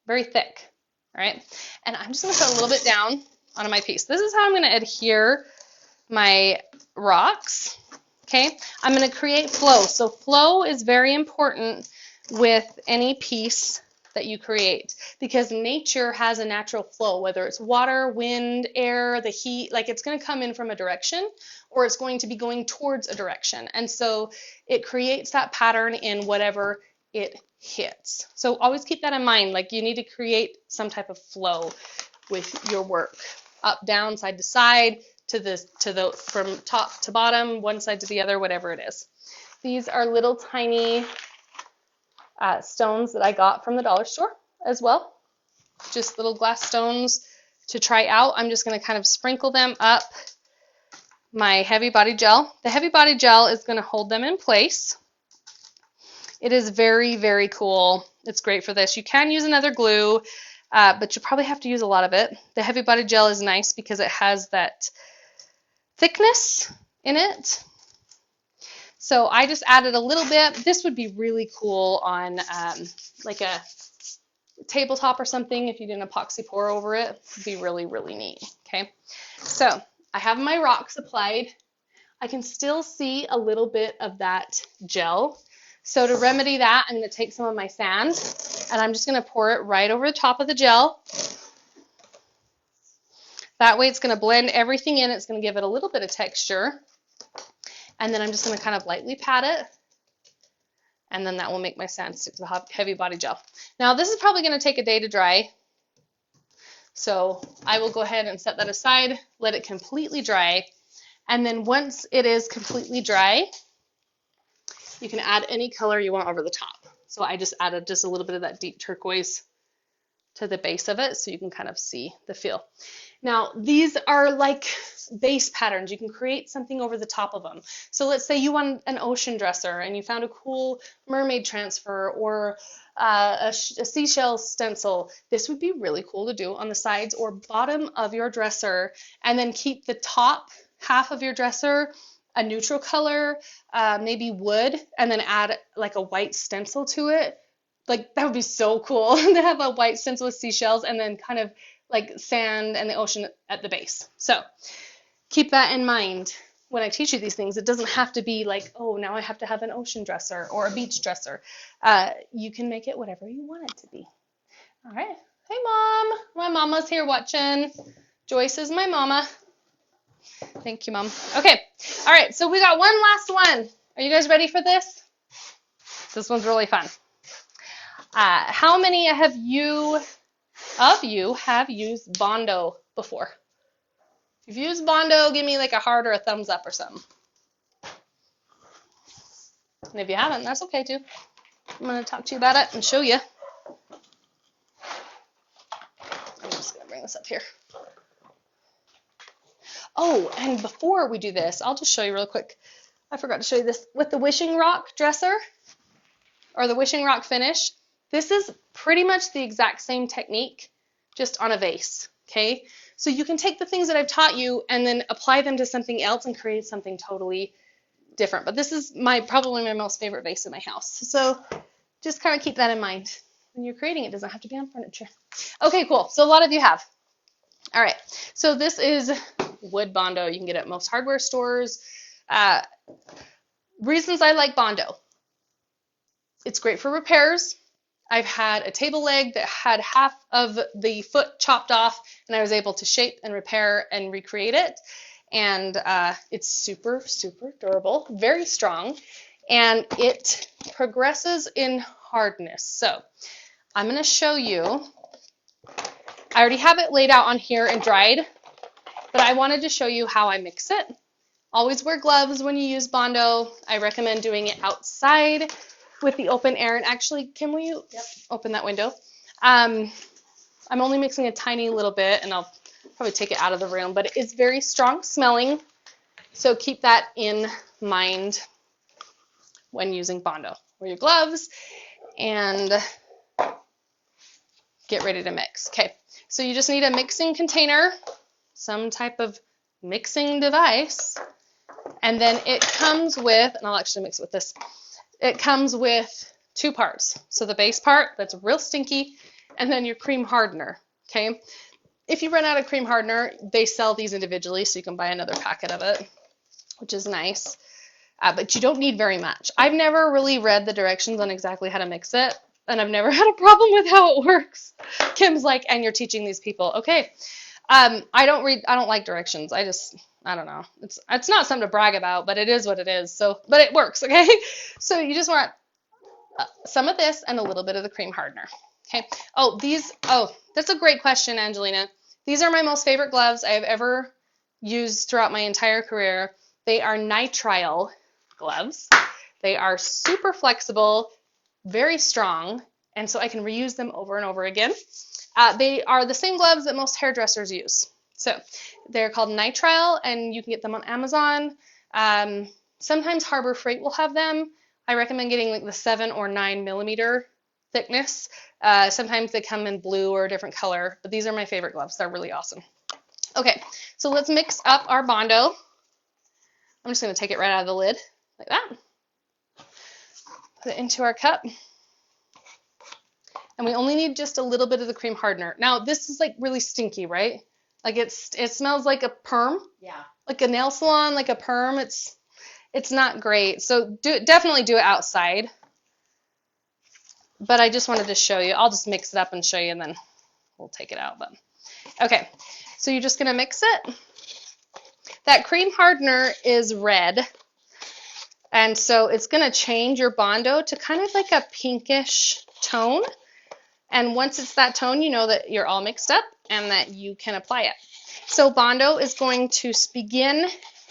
very thick. All right, and I'm just going to put a little bit down on my piece. This is how I'm going to adhere my rocks. Okay, I'm going to create flow. So flow is very important with any piece that you create because nature has a natural flow, whether it's water, wind, air, the heat, like it's going to come in from a direction or it's going to be going towards a direction. And so it creates that pattern in whatever it hits. So always keep that in mind, like you need to create some type of flow with your work. Up, down, side to side, from top to bottom, one side to the other, whatever it is. These are little tiny stones that I got from the dollar store as well. Just little glass stones to try out. I'm just going to kind of sprinkle them up my Heavy Body Gel. The Heavy Body Gel is going to hold them in place. It is very, very cool. It's great for this. You can use another glue, but you probably have to use a lot of it. The Heavy Body Gel is nice because it has that thickness in it. So I just added a little bit. This would be really cool on like a tabletop or something if you did an epoxy pour over it. It'd be really, really neat. Okay, so I have my rocks applied. I can still see a little bit of that gel. So to remedy that, I'm going to take some of my sand and I'm just going to pour it right over the top of the gel. That way it's going to blend everything in. It's going to give it a little bit of texture. And then I'm just going to kind of lightly pat it. and then that will make my sand stick to the heavy body gel. Now this is probably going to take a day to dry, so I will go ahead and set that aside, let it completely dry, and then once it is completely dry, you can add any color you want over the top. So I just added just a little bit of that deep turquoise to the base of it so you can kind of see the feel. Now these are like base patterns. You can create something over the top of them. So let's say you want an ocean dresser and you found a cool mermaid transfer or a seashell stencil. This would be really cool to do on the sides or bottom of your dresser, and then keep the top half of your dresser a neutral color, maybe wood, and then add like a white stencil to it. Like that would be so cool to have a white stencil with seashells and then kind of like sand and the ocean at the base. So keep that in mind when I teach you these things. It doesn't have to be like, oh, now I have to have an ocean dresser or a beach dresser. You can make it whatever you want it to be. All right. Hey, Mom. My mama's here watching. Joyce is my mama. Thank you, Mom. Okay. All right. So we got one last one. Are you guys ready for this? This one's really fun. How many of you have used Bondo before? If you've used Bondo, give me like a heart or a thumbs up or something. And if you haven't, that's okay too. I'm going to talk to you about it and show you. I'm just going to bring this up here. Oh, and before we do this, I'll just show you real quick. I forgot to show you this with the Wishing Rock dresser or the Wishing Rock finish. This is pretty much the exact same technique, just on a vase, okay? So you can take the things that I've taught you and then apply them to something else and create something totally different. But this is probably my most favorite vase in my house. So just kind of keep that in mind. When you're creating, it doesn't have to be on furniture. Okay, cool. So a lot of you have. All right. So this is wood Bondo. You can get it at most hardware stores. Reasons I like Bondo. It's great for repairs. I've had a table leg that had half of the foot chopped off, and I was able to shape and repair and recreate it. And it's super, super durable, very strong, and it progresses in hardness. So I'm going to show you. I already have it laid out on here and dried, but I wanted to show you how I mix it. Always wear gloves when you use Bondo. I recommend doing it outside with the open air. And actually, Kim, will you open that window? I'm only mixing a tiny little bit, and I'll probably take it out of the room, but it is very strong smelling, so keep that in mind when using Bondo. Wear your gloves and get ready to mix. Okay, so you just need a mixing container, some type of mixing device, and then it comes with, and I'll actually mix it with this, it comes with two parts. So the base part that's real stinky, and then your cream hardener, okay? If you run out of cream hardener, they sell these individually, so you can buy another packet of it, which is nice. But you don't need very much. I've never really read the directions on exactly how to mix it, and I've never had a problem with how it works. Kim's like, and you're teaching these people. Okay. I don't like directions. I don't know. It's not something to brag about, but it is what it is. So, but it works, okay? So you just want some of this and a little bit of the cream hardener. Okay. Oh, that's a great question, Angelina. These are my most favorite gloves I have ever used throughout my entire career. They are nitrile gloves. They are super flexible, very strong, and so I can reuse them over and over again. They are the same gloves that most hairdressers use. So they're called nitrile, and you can get them on Amazon. Sometimes Harbor Freight will have them. I recommend getting like the 7 or 9 millimeter thickness. Sometimes they come in blue or a different color, but these are my favorite gloves. They're really awesome. Okay, so let's mix up our Bondo. I'm just going to take it right out of the lid like that. Put it into our cup. And we only need just a little bit of the cream hardener. Now, this is like really stinky, right? Like it smells like a perm. Yeah. Like a nail salon, like a perm. It's not great. So definitely do it outside. But I just wanted to show you. I'll just mix it up and show you, and then we'll take it out. But okay, so you're just going to mix it. That cream hardener is red. And so it's going to change your Bondo to kind of like a pinkish tone. And once it's that tone, you know that you're all mixed up and that you can apply it. So Bondo is going to begin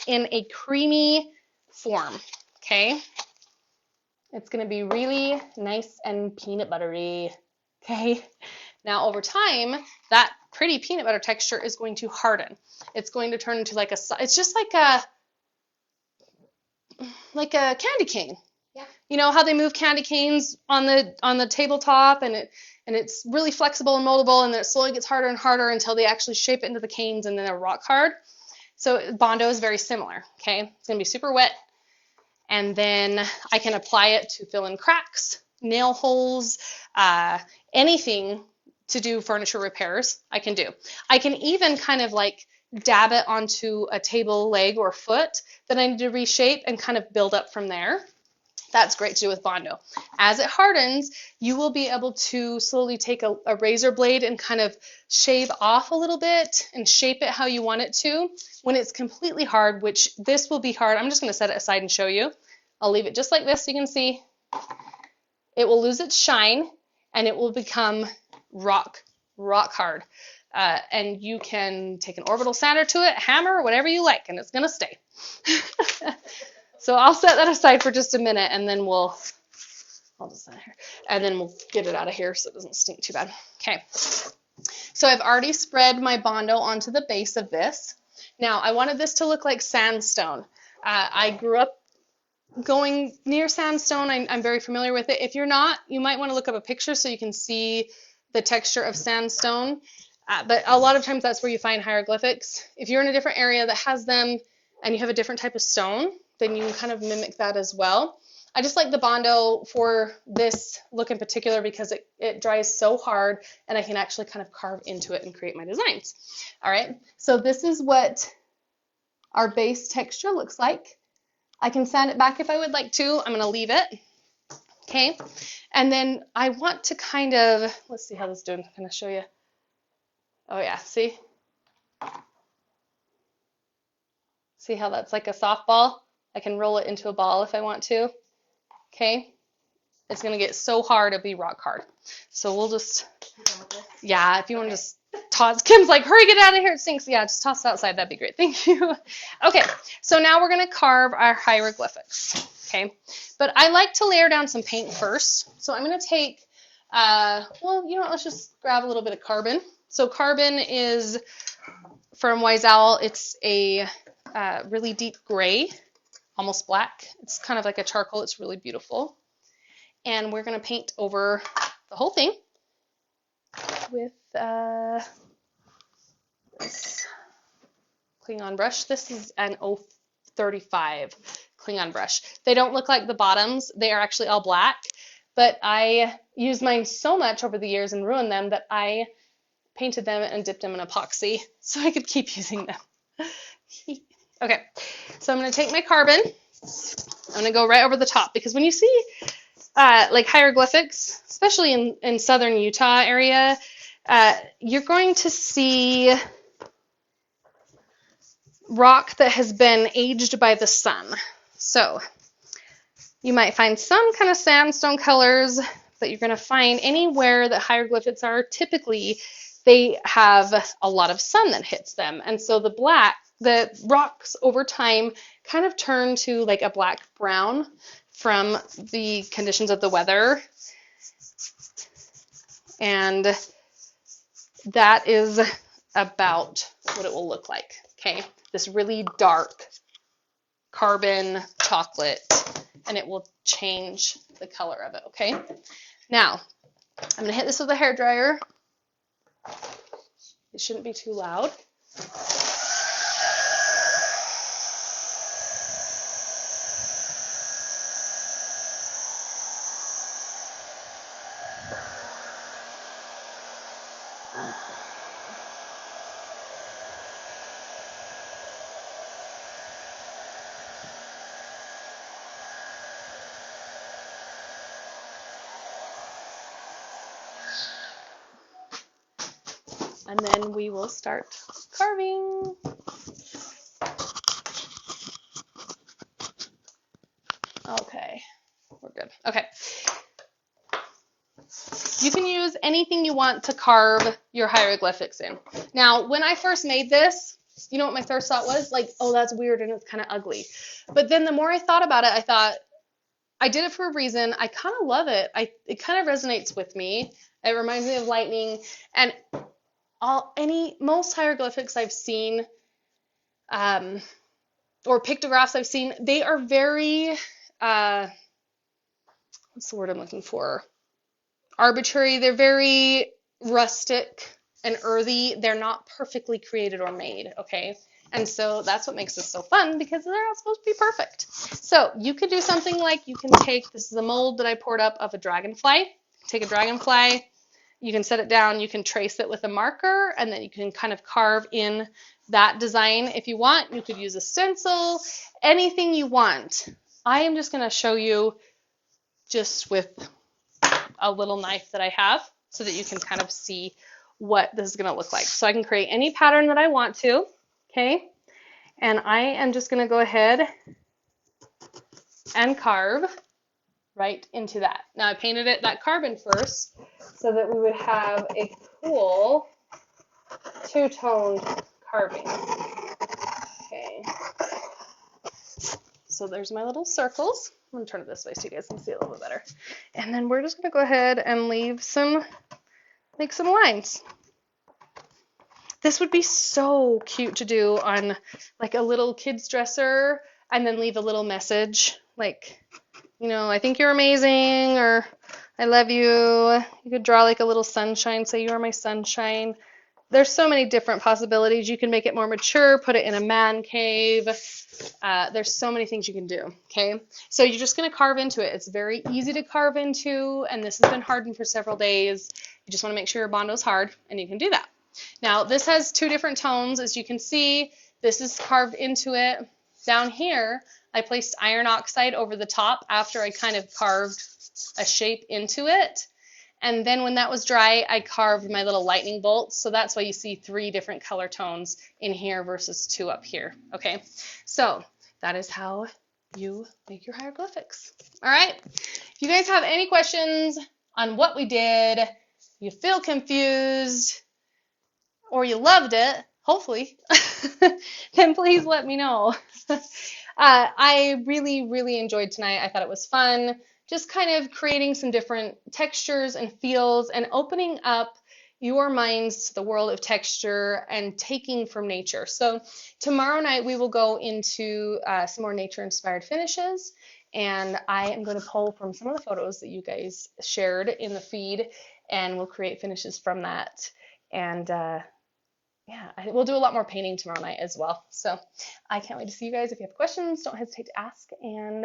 in a creamy form, okay? It's going to be really nice and peanut buttery, okay? Now over time, that pretty peanut butter texture is going to harden. It's going to turn into like it's just like a candy cane. Yeah. You know how they move candy canes on the tabletop, and it's really flexible and moldable, and then it slowly gets harder and harder until they actually shape it into the canes, and then they're rock hard. So Bondo is very similar, okay? It's gonna be super wet, and then I can apply it to fill in cracks, nail holes, anything to do furniture repairs, I can do. I can even kind of like dab it onto a table leg or foot that I need to reshape and kind of build up from there. That's great to do with Bondo. As it hardens, you will be able to slowly take a razor blade and kind of shave off a little bit and shape it how you want it to. When it's completely hard, which this will be hard, I'm just going to set it aside and show you. I'll leave it just like this so you can see. It will lose its shine and it will become rock hard. And you can take an orbital sander to it, hammer, whatever you like, and it's going to stay. So I'll set that aside for just a minute, and then I'll just set it here, and then we'll get it out of here so it doesn't stink too bad. Okay. So I've already spread my Bondo onto the base of this. Now I wanted this to look like sandstone. I grew up going near sandstone. I'm very familiar with it. If you're not, you might want to look up a picture so you can see the texture of sandstone. But a lot of times that's where you find hieroglyphics. If you're in a different area that has them and you have a different type of stone, then you can kind of mimic that as well. I just like the Bondo for this look in particular because it dries so hard and I can actually kind of carve into it and create my designs. All right, so this is what our base texture looks like. I can sand it back if I would like to. I'm going to leave it. Okay, and then I want to kind of, let's see how this is doing. Can I show you? Oh yeah, see? See how that's like a softball? I can roll it into a ball if I want to. Okay, it's gonna get so hard it'll be rock hard. So we'll just, yeah, if you want to just toss, Kim's like, hurry, get out of here, it stinks. Yeah, just toss it outside, that'd be great, thank you. Okay, so now we're gonna carve our hieroglyphics, okay? But I like to layer down some paint first. So I'm gonna take, well, you know what, let's just grab a little bit of carbon. So carbon is from Wise Owl, it's a really deep gray, almost black. It's kind of like a charcoal. It's really beautiful. And we're going to paint over the whole thing with this Klingon brush. This is an 035 Klingon brush. They don't look like the bottoms. They are actually all black. But I used mine so much over the years and ruined them that I painted them and dipped them in epoxy so I could keep using them. Okay, so I'm going to take my carbon. I'm going to go right over the top because when you see like hieroglyphics, especially in southern Utah area, you're going to see rock that has been aged by the sun. So you might find some kind of sandstone colors, but you're going to find anywhere that hieroglyphics are, typically they have a lot of sun that hits them. And so the rocks over time kind of turn to like a black brown from the conditions of the weather. And that is about what it will look like, okay? This really dark carbon chocolate, and it will change the color of it, okay? Now, I'm gonna hit this with a hairdryer. It shouldn't be too loud. And then we will start carving. Okay, we're good. Okay. You can use anything you want to carve your hieroglyphics in. Now, when I first made this, you know what my first thought was? Like, oh, that's weird and it's kind of ugly. But then the more I thought about it, I thought, I did it for a reason. I kind of love it. It kind of resonates with me. It reminds me of lightning. And most hieroglyphics I've seen, or pictographs I've seen, they are very, what's the word I'm looking for? Arbitrary. They're very rustic and earthy. They're not perfectly created or made, okay? And so that's what makes this so fun, because they're not supposed to be perfect. So you could do something like, you can take, this is a mold that I poured up of a dragonfly. Take a dragonfly, you can set it down, you can trace it with a marker, and then you can kind of carve in that design if you want. You could use a stencil, anything you want. I am just going to show you just with a little knife that I have so that you can kind of see what this is going to look like. So I can create any pattern that I want to, okay? And I am just going to go ahead and carve right into that. Now I painted it that carbon first so that we would have a cool two-toned carving. Okay. So there's my little circles. I'm going to turn it this way so you guys can see it a little bit better. And then we're just going to go ahead and make some lines. This would be so cute to do on like a little kid's dresser and then leave a little message like, you know, I think you're amazing, or I love you. You could draw like a little sunshine, say you are my sunshine. There's so many different possibilities. You can make it more mature, put it in a man cave. There's so many things you can do, okay? So you're just going to carve into it. It's very easy to carve into, and this has been hardened for several days. You just want to make sure your Bondo's hard, and you can do that. Now, this has two different tones. As you can see, this is carved into it. Down here, I placed iron oxide over the top after I kind of carved a shape into it. And then when that was dry, I carved my little lightning bolts. So that's why you see 3 different color tones in here versus 2 up here. Okay, so that is how you make your hieroglyphics. All right, if you guys have any questions on what we did, you feel confused, or you loved it, hopefully, then please let me know. I really, really enjoyed tonight. I thought it was fun. Just kind of creating some different textures and feels and opening up your minds to the world of texture and taking from nature. So tomorrow night we will go into some more nature-inspired finishes, and I am going to pull from some of the photos that you guys shared in the feed, and we'll create finishes from that. And yeah, we'll do a lot more painting tomorrow night as well. So I can't wait to see you guys. If you have questions, don't hesitate to ask, and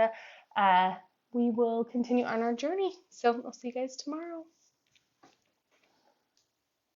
we will continue on our journey. So I'll see you guys tomorrow.